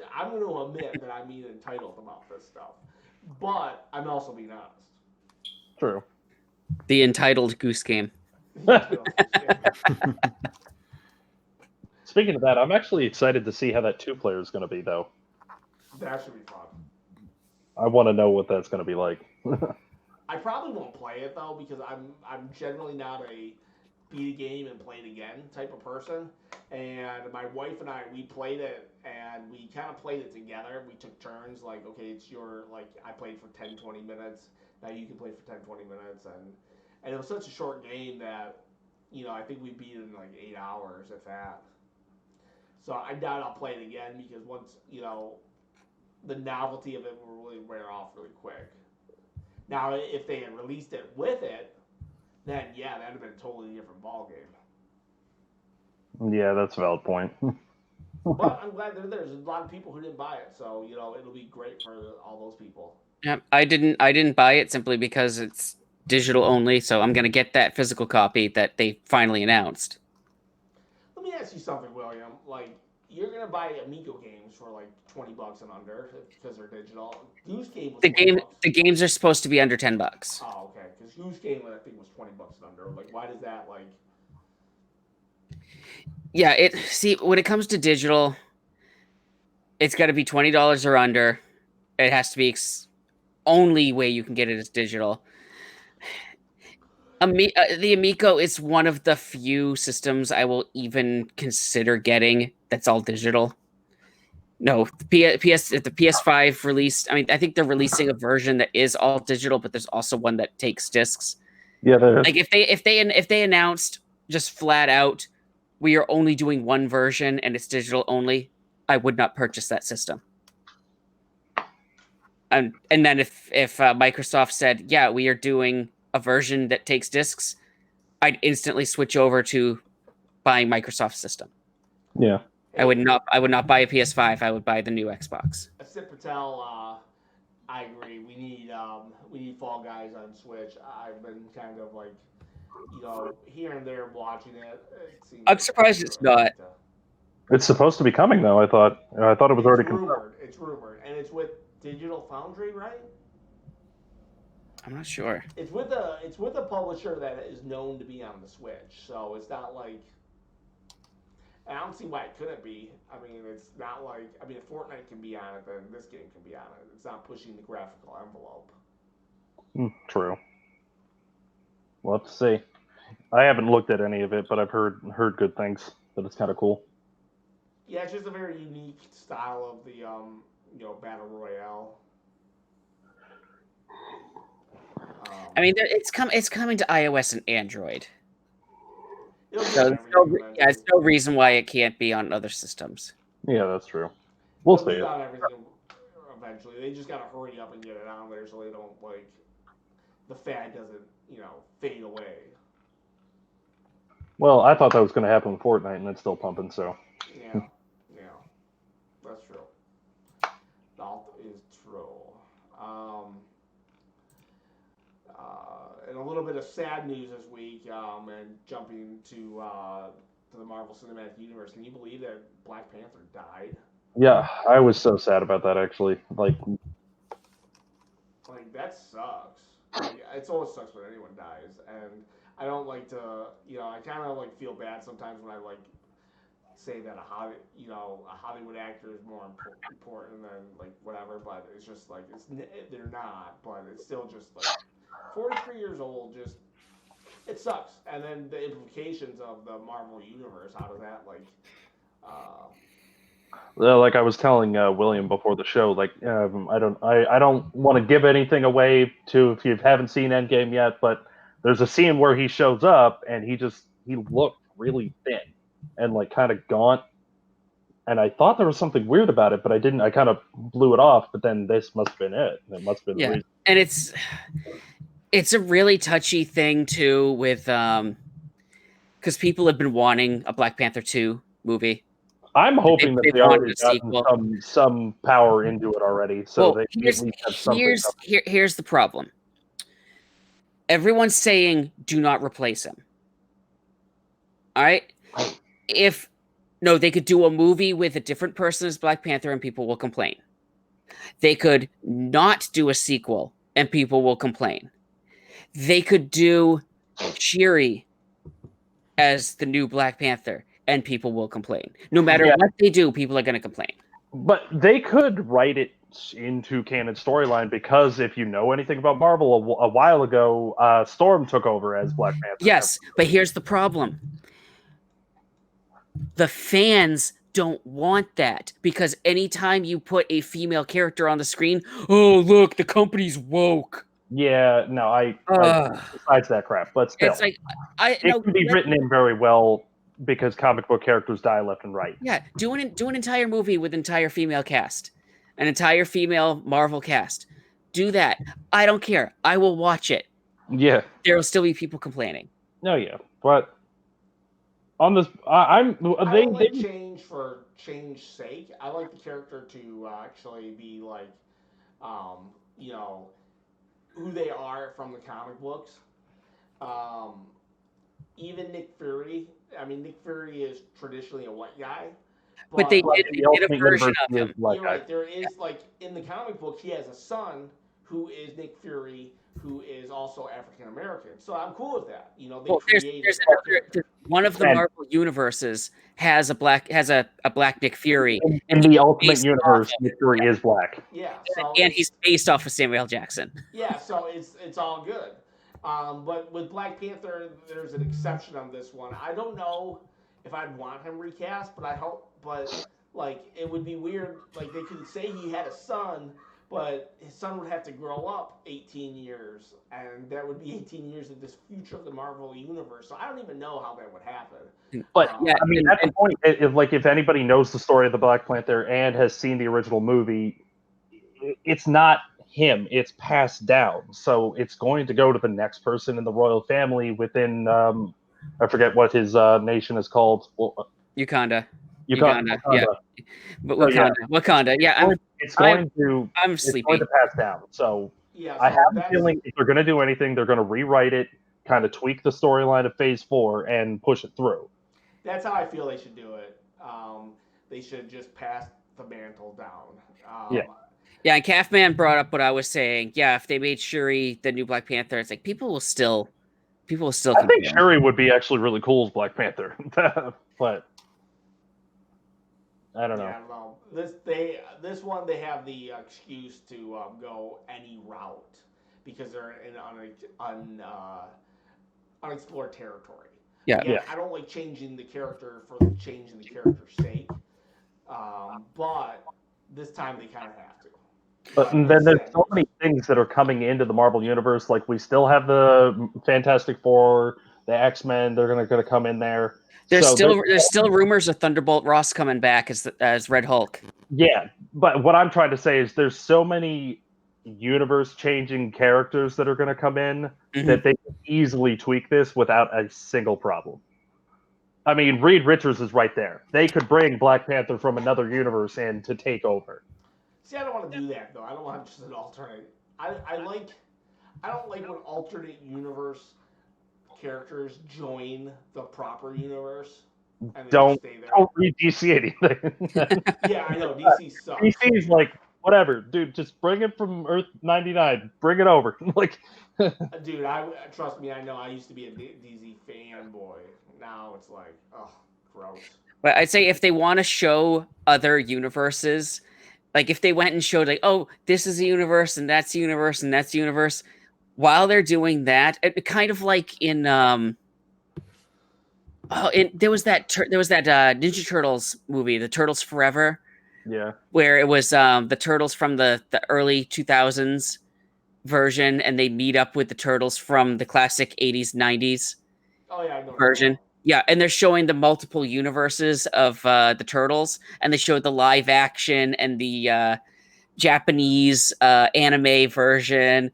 to admit that I'm being entitled about this stuff, but I'm also being honest. True. The Entitled Goose Game. Speaking of that, I'm actually excited to see how that 2-player is going to be, though. That should be fun. I want to know what that's going to be like. I probably won't play it though because I'm generally not a beat a game and play it again type of person. And my wife and we played it, and we kind of played it together. We took turns, like, okay, it's your, like, I played for 10, 20 minutes. Now you can play for 10, 20 minutes. And it was such a short game that, I think we beat it in like 8 hours, if that. So I doubt I'll play it again because once, the novelty of it will really wear off really quick. Now, if they had released it with it, then yeah, that'd have been a totally different ballgame. Yeah, that's a valid point. But I'm glad there's a lot of people who didn't buy it, so it'll be great for all those people. Yeah, I didn't buy it simply because it's digital only, so I'm gonna get that physical copy that they finally announced. Let me ask you something, William. Like, you're gonna buy Amico games for like $20 and under because they're digital. Goose Game was $20. The games are supposed to be under $10. Oh, okay. Because Goose Game, I think, was $20 and under. Like, why does that like? Yeah, when it comes to digital, it's got to be $20 or under. It has to be only way you can get it is digital. The Amico is one of the few systems I will even consider getting that's all digital. No, the PS5 released. I mean, I think they're releasing a version that is all digital, but there's also one that takes discs. Yeah, like if they announced just flat out, we are only doing one version and it's digital only, I would not purchase that system. And then if Microsoft said, yeah, we are doing a version that takes discs, I'd instantly switch over to buying Microsoft's system. Yeah. I would not buy a PS5. I would buy the new Xbox. Asit Patel, I agree. We need Fall Guys on Switch. I've been kind of like, here and there watching it. I'm surprised it's not. It's supposed to be coming though. I thought it was already confirmed. It's rumored, and it's with Digital Foundry, right? I'm not sure. It's with a publisher that is known to be on the Switch, so it's not like. And I don't see why it couldn't be. I mean, it's not like. I mean, if Fortnite can be on it, then this game can be on it. It's not pushing the graphical envelope. True. We'll have to see. I haven't looked at any of it, but I've heard good things. That it's kind of cool. Yeah, it's just a very unique style of the battle royale. I mean, it's coming to iOS and Android. So it's no reason why it can't be on other systems. Yeah, that's true. We'll see it. On everything eventually. They just gotta hurry up and get it on there so they don't the fad doesn't fade away. Well, I thought that was going to happen with Fortnite, and it's still pumping. So. Yeah, that's true. That is true. And a little bit of sad news this week, and jumping to the Marvel Cinematic Universe. Can you believe that Black Panther died? Yeah, I was so sad about that actually. Like that sucks. It always sucks when anyone dies, and I don't like to. I kind of feel bad sometimes when I say that a Hollywood actor is more important than whatever, but it's just they're not, but it's still just 43 years old, just it sucks. And then the implications of the Marvel universe, how does that like I was telling William before the show, I don't want to give anything away to if you haven't seen Endgame yet, but there's a scene where he shows up and he looked really thin and kind of gaunt, and I thought there was something weird about it, but I didn't. I kind of blew it off, but then this must have been it. It must have been the reason. And it's a really touchy thing too, with because people have been wanting a Black Panther 2 movie. I'm hoping that they already gotten some power into it already. So here's the problem. Everyone's saying do not replace him. All right? They could do a movie with a different person as Black Panther and people will complain. They could not do a sequel and people will complain. They could do Shuri as the new Black Panther and people will complain. No matter what they do, people are going to complain. But they could write it into canon storyline, because if you know anything about Marvel, a while ago, Storm took over as Black Panther. Yes, but here's the problem. The fans don't want that, because anytime you put a female character on the screen, oh, look, the company's woke. Yeah, no, besides that crap, but still, It's like, it can be written in very well, because comic book characters die left and right. Yeah, do an entire movie with entire female cast, an entire female Marvel cast. Do that. I don't care. I will watch it. Yeah. There will still be people complaining. No, yeah, but on this, I don't like change for change's sake. I like the character to actually be like, you know, who they are from the comic books. Even Nick Fury. I mean, Nick Fury is traditionally a white guy. But they did a version of him. You're right. There is, like, in the comic book, he has a son who is Nick Fury, who is also African American. So I'm cool with that. You know, there's one of the Marvel universes has a black Nick Fury. In the Ultimate Universe, Nick Fury is black. Yeah, so and he's based off of Samuel L. Jackson. Yeah, so it's all good. But with Black Panther, there's an exception on this one. I don't know if I'd want him recast, but I hope. But like, it would be weird. Like, they could say he had a son, but his son would have to grow up 18 years, and that would be 18 years of this future of the Marvel universe. So I don't even know how that would happen. But yeah, I mean, at the point, if anybody knows the story of the Black Panther and has seen the original movie, it's not him. It's passed down, so it's going to go to the next person in the royal family within. I forget what his nation is called. Wakanda. Wakanda. Yeah. But Wakanda. Yeah. I'm sleepy. It's going to pass down. So yeah, I have a feeling if they're going to do anything, they're going to rewrite it, kind of tweak the storyline of Phase 4, and push it through. That's how I feel they should do it. They should just pass the mantle down. Yeah, and Calfman brought up what I was saying. Yeah, if they made Shuri the new Black Panther, it's like people will still. I think Shuri would be actually really cool as Black Panther, but I don't know. Yeah, well, this one they have the excuse to go any route because they're in unexplored territory. Yeah, Again, I don't like changing the character for the changing the character's sake, but this time they kind of have to. But then there's so many things that are coming into the Marvel Universe. Like, we still have the Fantastic Four, the X-Men. They're going to come in there. There's still rumors of Thunderbolt Ross coming back as Red Hulk. Yeah, but what I'm trying to say is there's so many universe-changing characters that are going to come in that they can easily tweak this without a single problem. I mean, Reed Richards is right there. They could bring Black Panther from another universe in to take over. See, I don't want to do that though. I don't want just an alternate. I don't like when alternate universe characters join the proper universe. And don't read DC anything. Yeah, I know DC sucks. DC's like, whatever, dude. Just bring it from Earth 99. Bring it over. Like, dude, trust me. I know. I used to be a DC fanboy. Now it's like, oh, gross. But I'd say if they want to show other universes. Like, if they went and showed, like, oh, this is a universe, and that's the universe, and that's the universe, while they're doing that, it kind of like in there was that Ninja Turtles movie, The Turtles Forever. Yeah. Where it was the Turtles from the early 2000s version, and they meet up with the Turtles from the classic 80s, 90s version. Yeah, and they're showing the multiple universes of the Turtles, and they showed the live action and the Japanese anime version.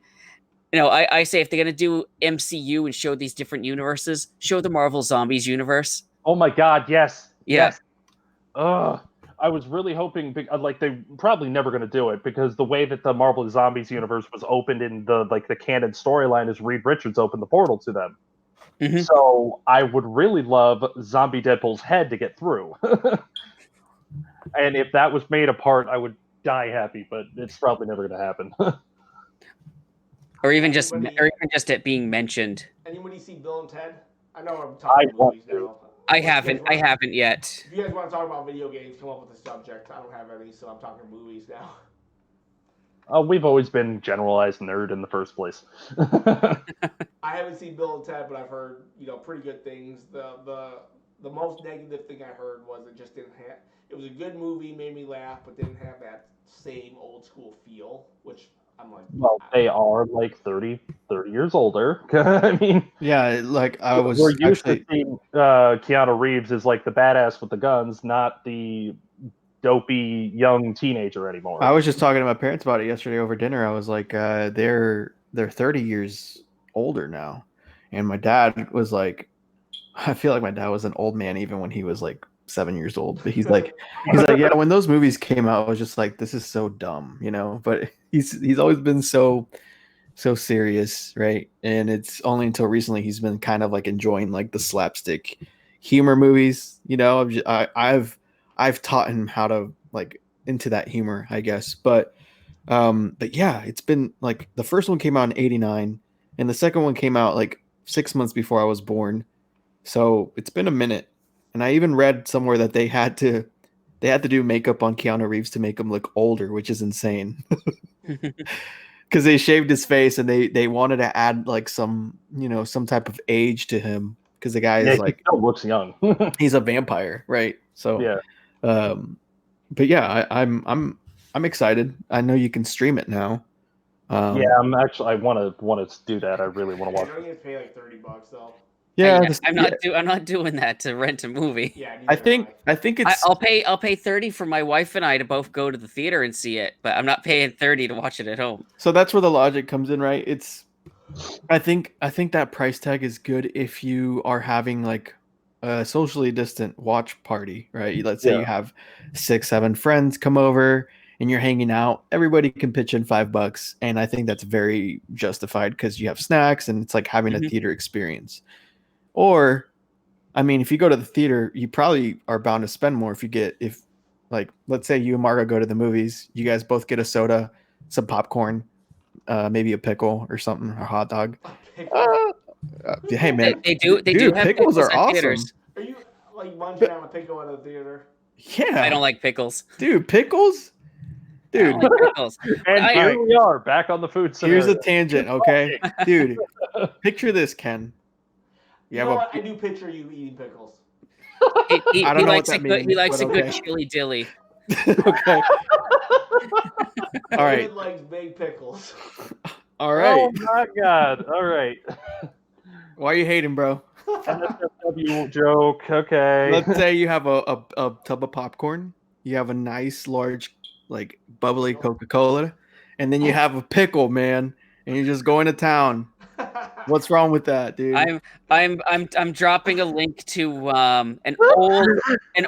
You know, I say if they're going to do MCU and show these different universes, show the Marvel Zombies universe. Oh my God, yes. Yeah. Yes. Ugh. I was really hoping, like, they're probably never going to do it because the way that the Marvel Zombies universe was opened in the canon storyline is Reed Richards opened the portal to them. Mm-hmm. So I would really love Zombie Deadpool's head to get through. And if that was made apart, I would die happy, but it's probably never going to happen. Or even just it being mentioned. Anybody see Bill and Ted? I know I'm talking about movies now. I haven't yet. If you guys want to talk about video games, come up with a subject. I don't have any, so I'm talking movies now. We've always been generalized nerd in the first place. I haven't seen Bill and Ted, but I've heard pretty good things. The most negative thing I heard was it just didn't have. It was a good movie, made me laugh, but didn't have that same old school feel. Which I'm like, Well, they are like 30 years older. I mean, Yeah, like I we're was used to actually seeing Keanu Reeves as like the badass with the guns, not the dopey young teenager anymore. I was just talking to my parents about it yesterday over dinner. I was like, they're 30 years older now, and my dad was like, I feel like my dad was an old man even when he was like 7 years old. But he's like, yeah, when those movies came out, I was just like, this is so dumb, you know. But he's always been so serious, right? And it's only until recently he's been kind of like enjoying like the slapstick humor movies. You know, I've taught him how to like into that humor, I guess. But yeah, it's been like the first one came out in '89, and the second one came out like 6 months before I was born. So it's been a minute, and I even read somewhere that they had to do makeup on Keanu Reeves to make him look older, which is insane. Because they shaved his face and they wanted to add like some type of age to him because the guy Yeah, is he like still looks young. he's a vampire, right? So Yeah. but yeah, I'm excited. I know you can stream it now. Yeah, I want to do that. I really want to watch don't it. you have to pay like $30 though? Yeah, I'm not doing that to rent a movie. Yeah, I neither think am I think it's I'll pay 30 for my wife and I to both go to the theater and see it, but I'm not paying 30 to watch it at home. so that's where the logic comes in, right? I think that price tag is good if you are having like a socially distant watch party, right? Let's say Yeah. you have 6, 7 friends come over and you're hanging out. Everybody can pitch in $5, and I think that's very justified because you have snacks and it's like having a Mhm. theater experience. Or, I mean, if you go to the theater, you probably are bound to spend more if like let's say you and Margo go to the movies, you guys both get a soda, some popcorn, maybe a pickle or something, or a hot dog. I. Pickle. Uh, hey man, They do dude, have pickles pickles are in awesome. theaters. Are you like munching on a pickle at a theater? Yeah, I don't like pickles. dude, pickles, I don't dude. like pickles. And I- here Alright. we are back on the food Here's scenario. a tangent, okay, dude. Picture this, Ken. You know what? I do picture you eating pickles. He I don't know what likes that a good, he means, likes but a good okay. chili dilly. Okay, all right, David likes big pickles. all right. Oh my god! All right. Why are you hating, bro? NSFW joke. Okay. Let's say you have a tub of popcorn, you have a nice large like bubbly Coca-Cola, and then you have a pickle, man, and you're just going to town. What's wrong with that, dude? I'm dropping a link to an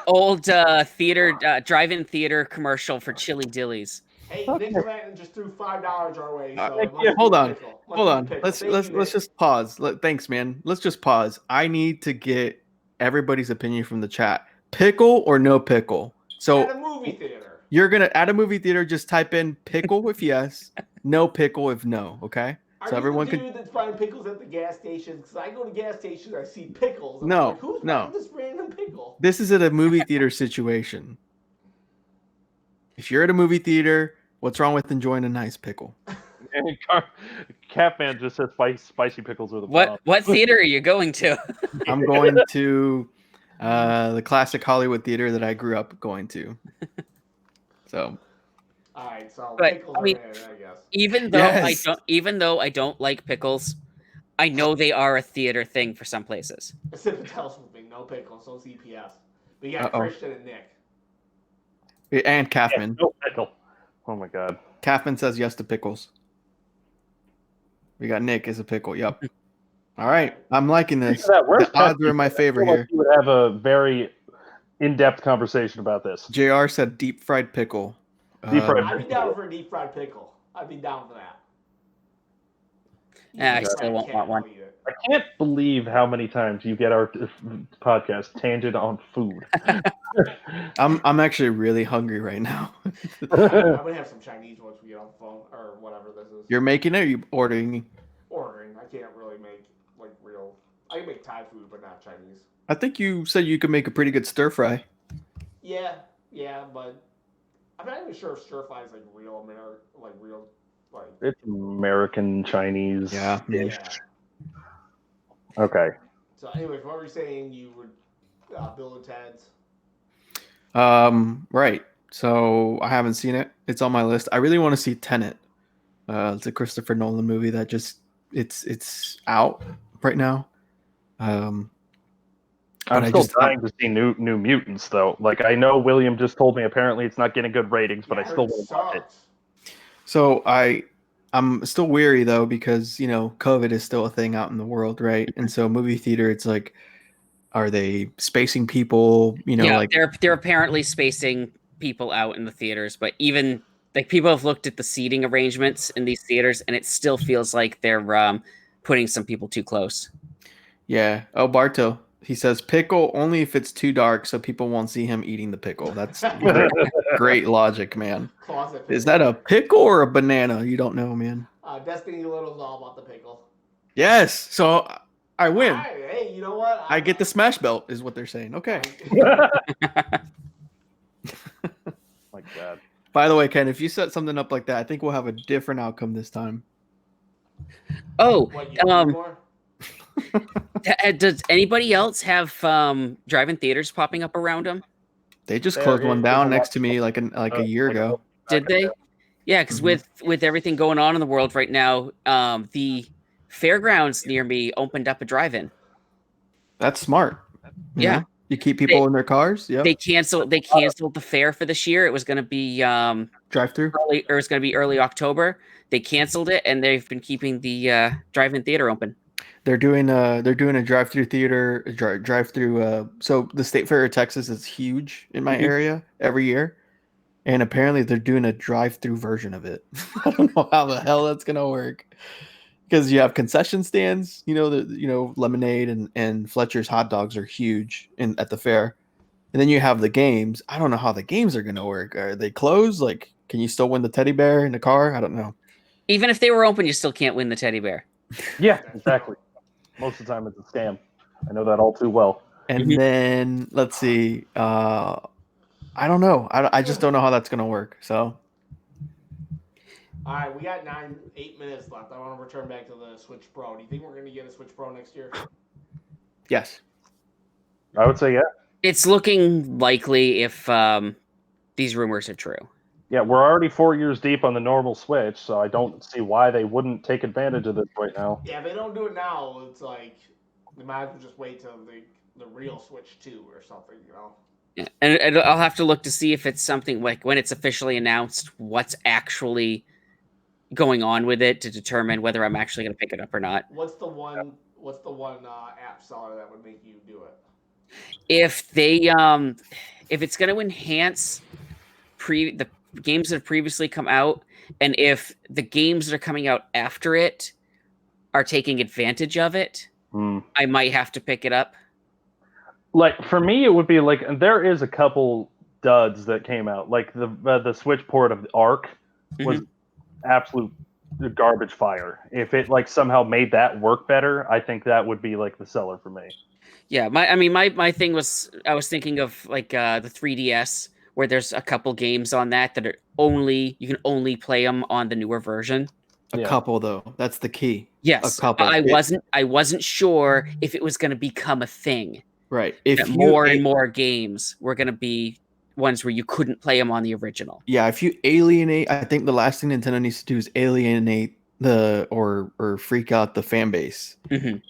old theater drive-in theater commercial for chili dillies. Hey, Nick Blanton just threw $5 our way. So Thank it must you. be Hold a on. pickle. Must Hold be a on. pickle. Let's Thank let's you, let's Nick. just pause. Thanks, man. Let's just pause. I need to get everybody's opinion from the chat. Pickle or no pickle? At So a movie theater. you're gonna at a movie theater just type in pickle if yes, no pickle if no. Okay. Are So you everyone the could. dude that's buying pickles at the gas station? Because I go to gas stations, I see pickles. And No, I'm like, who's no. buying this random pickle? This is at a movie theater situation. If you're at a movie theater, what's wrong with enjoying a nice pickle? And Catman just says spicy pickles are the bomb. What theater are you going to? I'm going to the classic Hollywood theater that I grew up going to. So All right, so But, pickles I mean, are in, I guess. even though I don't like pickles, I know they are a theater thing for some places. Pacific House moving, no pickles, no CPS. But you got Uh-oh. Christian and Nick. and Yeah, Kaufman. no pickle. Oh my god. Kaufman says yes to pickles. We got Nick as a pickle. Yep. All right. I'm liking this. Speaking of that, where's The odds Pepsi? are in my favor I feel like here. you would have a very in-depth conversation about this. JR said deep fried pickle. Deep fried I'd be down for a deep fried pickle. I'd be down for that. I Deep still fried won't cat, want one. I'll eat it. I can't believe how many times you get our podcast tangent on food. I'm actually really hungry right now. I'm gonna have some Chinese once we get on the phone or whatever this is. You're making it or you ordering? Ordering. I can't really make like real. I can make Thai food, but not Chinese. I think you said you could make a pretty good stir fry. Yeah, but I'm not even sure if stir fry is like real real like. It's American Chinese. Yeah. Yeah. Okay. So, anyways, what were you saying? You would Bill and Ted's. Right. So I haven't seen it. It's on my list. I really want to see Tenet. It's a Christopher Nolan movie that just it's out right now. I'm But I still just dying to see New Mutants though. Like I know William just told me apparently it's not getting good ratings, but Yeah, I still heard want to watch it. sucks. so I'm still weary though because COVID is still a thing out in the world, right? And so movie theater, it's like, are they spacing people? Yeah, Like they're apparently spacing people out in the theaters, but even like people have looked at the seating arrangements in these theaters, and it still feels like they're putting some people too close. yeah. Oh, Barto. He says pickle only if it's too dark, so people won't see him eating the pickle. That's great logic, man. Closet Is pickle. that a pickle or a banana? You don't know, man. Destiny Little's all about the pickle. Yes. So I win. Hey, you know what? I get the smash belt, is what they're saying. Okay. My God. By the way, Ken, if you set something up like that, I think we'll have a different outcome this time. Oh, What, you need more? does anybody else have drive-in theaters popping up around them? They just There closed one is down a next lot- to me like a year ago. Did they? Yeah, because with everything going on in the world right now, the fairgrounds near me opened up a drive-in. That's smart. Yeah. You keep people in their cars. Yep. They canceled the fair for this year. It was going to be Drive through. early October. They canceled it, and they've been keeping the drive-in theater open. They're doing a drive-through theater, drive-through. So the State Fair of Texas is huge in my area every year, and apparently they're doing a drive-through version of it. I don't know how the hell that's gonna work, because you have concession stands. Lemonade and Fletcher's hot dogs are huge at the fair, and then you have the games. I don't know how the games are gonna work. Are they closed? Like, can you still win the teddy bear in the car? I don't know. Even if they were open, you still can't win the teddy bear. Yeah, exactly. Most of the time it's a scam. I know that all too well. And then let's see. I don't know. I just don't know how that's gonna work. So All right, we got 8 minutes left. I want to return back to the Switch Pro. Do you think we're going to get a Switch Pro next year? yes, I would say yeah. It's looking likely if these rumors are true. Yeah, we're already 4 years deep on the normal Switch, so I don't see why they wouldn't take advantage of this right now. Yeah, if they don't do it now, it's like they might as well just wait till the real Switch 2 or something, Yeah. And I'll have to look to see if it's something like when it's officially announced, what's actually going on with it to determine whether I'm actually going to pick it up or not. What's the one app seller that would make you do it? If it's going to enhance the games that have previously come out, and if the games that are coming out after it are taking advantage of it, I might have to pick it up. Like for me, it would be like there is a couple duds that came out. Like the Switch port of Arc was absolute garbage fire. If it like somehow made that work better, I think that would be like the seller for me. Yeah, my thing was I was thinking of like the 3DS, where there's a couple games on that are you can only play them on the newer version. a couple though. That's the key. Yes, a couple. I wasn't sure if it was going to become a thing. Right. If more and more games were going to be ones where you couldn't play them on the original. Yeah, if you alienate, I think the last thing Nintendo needs to do is alienate or freak out the fan base.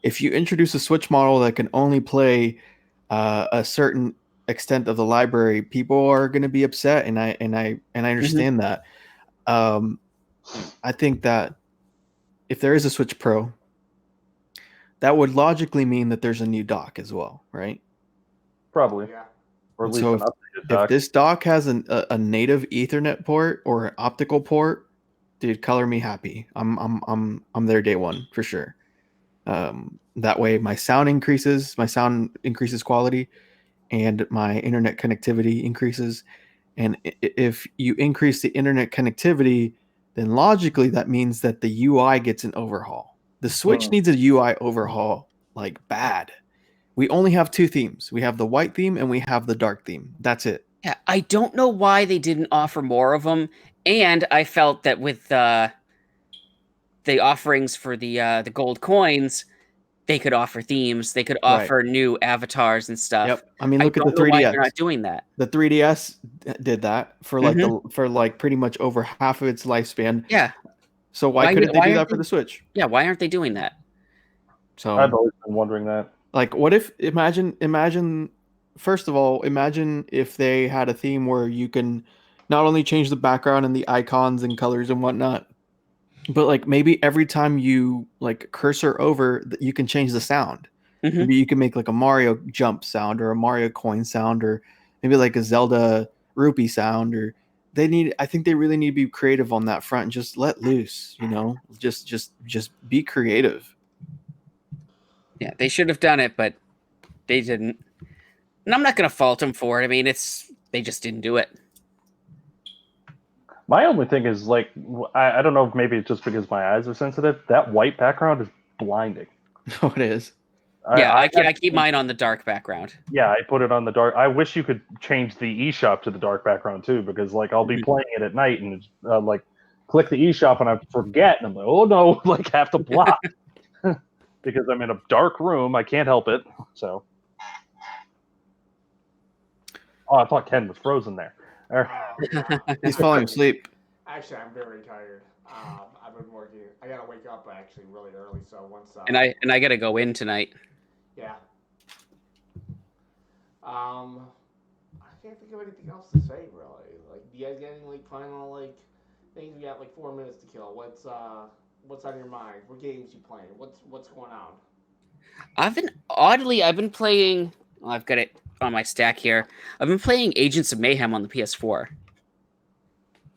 If you introduce a Switch model that can only play a certain extent of the library, people are going to be upset, and I understand that. I think that if there is a Switch Pro, that would logically mean that there's a new dock as well, right? Probably. Yeah. Or at And least so an updated dock. if this dock has a native Ethernet port or an optical port, dude, color me happy. I'm there day one for sure. That way my sound increases quality, and my internet connectivity increases. And if you increase the internet connectivity, then logically that means that the UI gets an overhaul. The Switch needs a UI overhaul like bad. We only have two themes. We have the white theme and we have the dark theme. That's it. Yeah, I don't know why they didn't offer more of them, and I felt that with the offerings for the gold coins, they could offer themes, they could Right. offer new avatars and stuff. Yep. I mean, I look at the don't know why they're 3DS. not doing that. The 3DS did that for like for like pretty much over half of its lifespan. Yeah. So why couldn't they do that for they, the Switch? Yeah, why aren't they doing that? So I've always been wondering that. like, what if imagine first of all, imagine if they had a theme where you can not only change the background and the icons and colors and whatnot, but like maybe every time you like cursor over, you can change the sound. Mhm. Maybe you can make like a Mario jump sound or a Mario coin sound or maybe like a Zelda rupee sound. Or I think they really need to be creative on that front and just let loose, you know, just be creative. Yeah, they should have done it, but they didn't. And I'm not going to fault them for it. I mean, they just didn't do it. My only thing is, like, I don't know if maybe it's just because my eyes are sensitive. That white background is blinding. Oh, it is. I keep mine on the dark background. Yeah, I put it on the dark. I wish you could change the eShop to the dark background too, because like I'll be playing it at night and it's, like click the eShop and I forget and I'm like, oh no, like have to block because I'm in a dark room. I can't help it. So, oh, I thought Ken was frozen there. He's falling asleep. Actually, I'm very tired. I've been working. I gotta wake up actually really early. So once and I gotta go in tonight. yeah. I can't think of anything else to say really. Like, do you guys get any like final like things? We got like 4 minutes to kill. What's on your mind? What games you playing? What's going on? I've been playing. Well, I've got it on my stack here. I've been playing Agents of Mayhem on the PS4.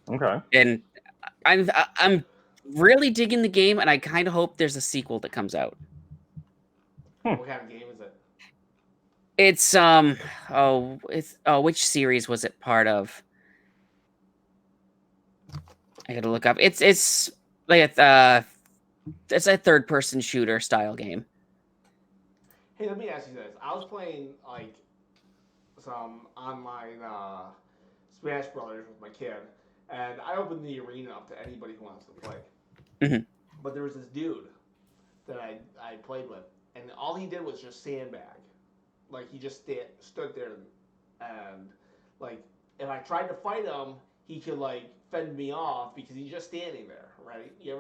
Okay. And I'm really digging the game, and I kind of hope there's a sequel that comes out. What kind of game is it? It's which series was it part of? I gotta look up. It's like it's a third person shooter style game. Hey, let me ask you this. I was playing like some online Smash Brothers with my kid, and I opened the arena up to anybody who wants to play. Mhm. But there was this dude that I played with, and all he did was just sandbag. Like, he just stood there, and like if I tried to fight him, he could like fend me off because he's just standing there, right? You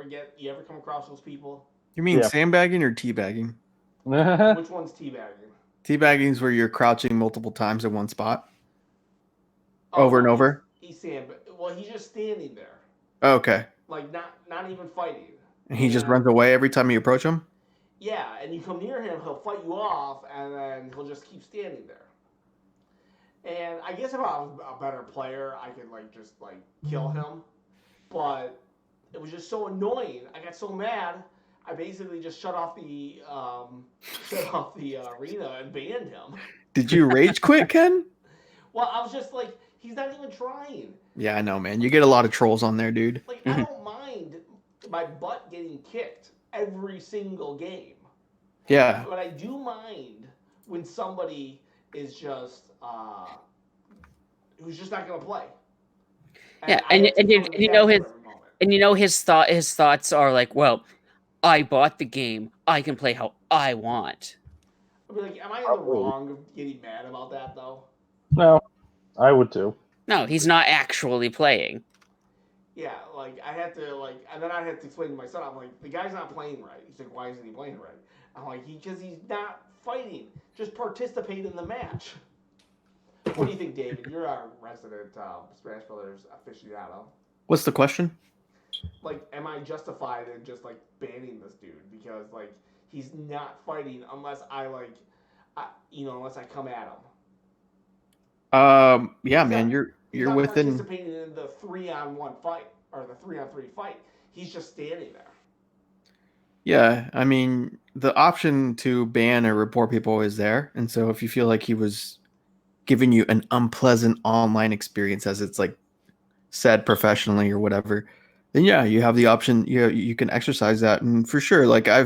ever come across those people? You mean Yeah. sandbagging or teabagging? Which one's teabagging? Teabagging is where you're crouching multiple times in one spot. Oh, Over and no, over? He's well, he's just standing there, Okay. like not even fighting. And he just runs away every time you approach him? Yeah, and you come near him, he'll fight you off, and then he'll just keep standing there. And I guess if I was a better player, I could like just like kill him, but it was just so annoying. I got so mad. I basically just shut off the arena and banned him. Did you rage quit, Ken? Well, I was just like, he's not even trying. Yeah, I know, man. You get a lot of trolls on there, dude. Like, I don't mind my butt getting kicked every single game. Yeah. But I do mind when somebody is just who's just not going to play. Yeah, and you know his thoughts are like, well, I bought the game, I can play how I want. I'd be like, am I in the wrong of getting mad about that though? No, I would too. No, he's not actually playing. Yeah, like I had to and then I had to explain to my son. I'm like, the guy's not playing right. He's like, why isn't he playing right? I'm like, because he's not fighting. Just participate in the match. What do you think, David? You're our resident Smash Brothers aficionado. What's the question? Like, am I justified in just like banning this dude because like he's not fighting unless unless I come at him? Yeah, man, you're not within participating in the 3-on-1 fight or the 3-on-3 fight. He's just standing there. Yeah, I mean, the option to ban or report people is there. And so if you feel like he was giving you an unpleasant online experience, as it's like said professionally or whatever, then yeah, you have the option. You can exercise that. And for sure, like I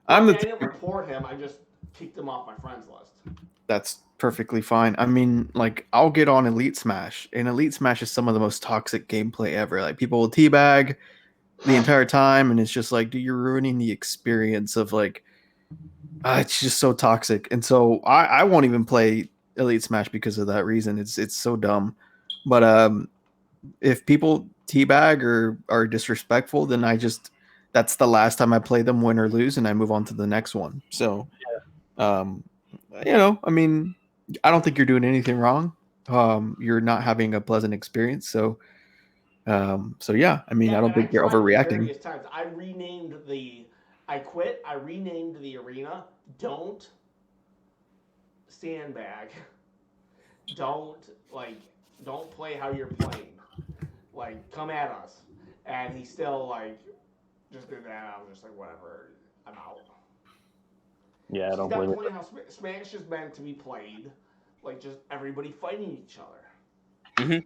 didn't report him. I just kicked him off my friends list. that's perfectly fine. I mean, like, I'll get on Elite Smash, and Elite Smash is some of the most toxic gameplay ever. Like, people will teabag the entire time, and it's just like, dude, you're ruining the experience of like, it's just so toxic. And so I won't even play Elite Smash because of that reason. It's so dumb. But if people teabag or are disrespectful, then that's the last time I play them, win or lose, and I move on to the next one. So, um, I mean, I don't think you're doing anything wrong. You're not having a pleasant experience. So, yeah, I mean, I Yeah, don't and I think you're tried it overreacting. various times. I quit. I renamed the arena. Don't sandbag. Don't like. Don't play how you're playing. Like, come at us. And he still like just did that. I was just like, whatever. I'm out. Yeah, I He's don't not blame it. playing how Smash is meant to be played. Like, just everybody fighting each other. Mhm.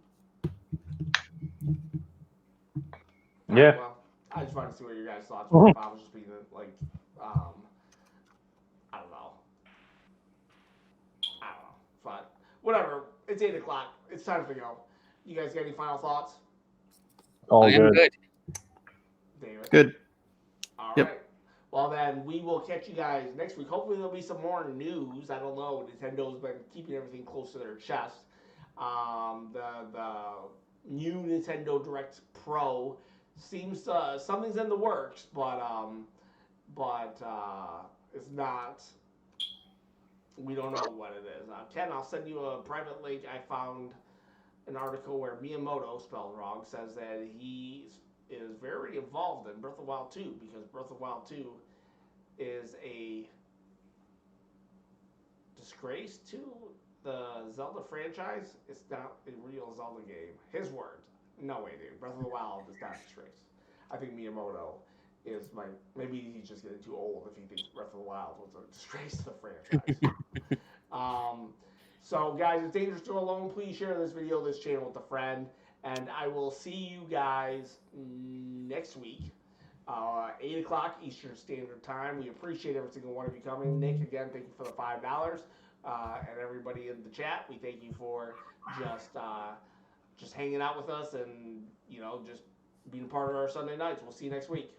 Yeah. Well, I just wanted to see what your guys' thoughts were. If I was just being like, I don't know. I don't know. But whatever. It's 8 o'clock. It's time to go. You guys got any final thoughts? All I am good. good. David? Good. All Yep. right. Well, then we will catch you guys next week. Hopefully, there'll be some more news. I don't know. Nintendo's been keeping everything close to their chest. The new Nintendo Direct Pro seems something's in the works, but it's not. We don't know what it is. Ken, I'll send you a private link. I found an article where Miyamoto, spelled wrong, says that he is very involved in Breath of the Wild 2 because Breath of the Wild 2 is a disgrace to the Zelda franchise. It's not a real Zelda game. His words. No way, dude. Breath of the Wild is not a disgrace. I think Miyamoto is maybe he's just getting too old if he thinks Breath of the Wild was a disgrace to the franchise. So, guys, it's dangerous to go alone. Please share this video, this channel with a friend, and I will see you guys next week, 8 o'clock Eastern Standard Time. We appreciate every single one of you coming. Nick, again, thank you for the $5, and everybody in the chat. We thank you for just hanging out with us and just being a part of our Sunday nights. We'll see you next week.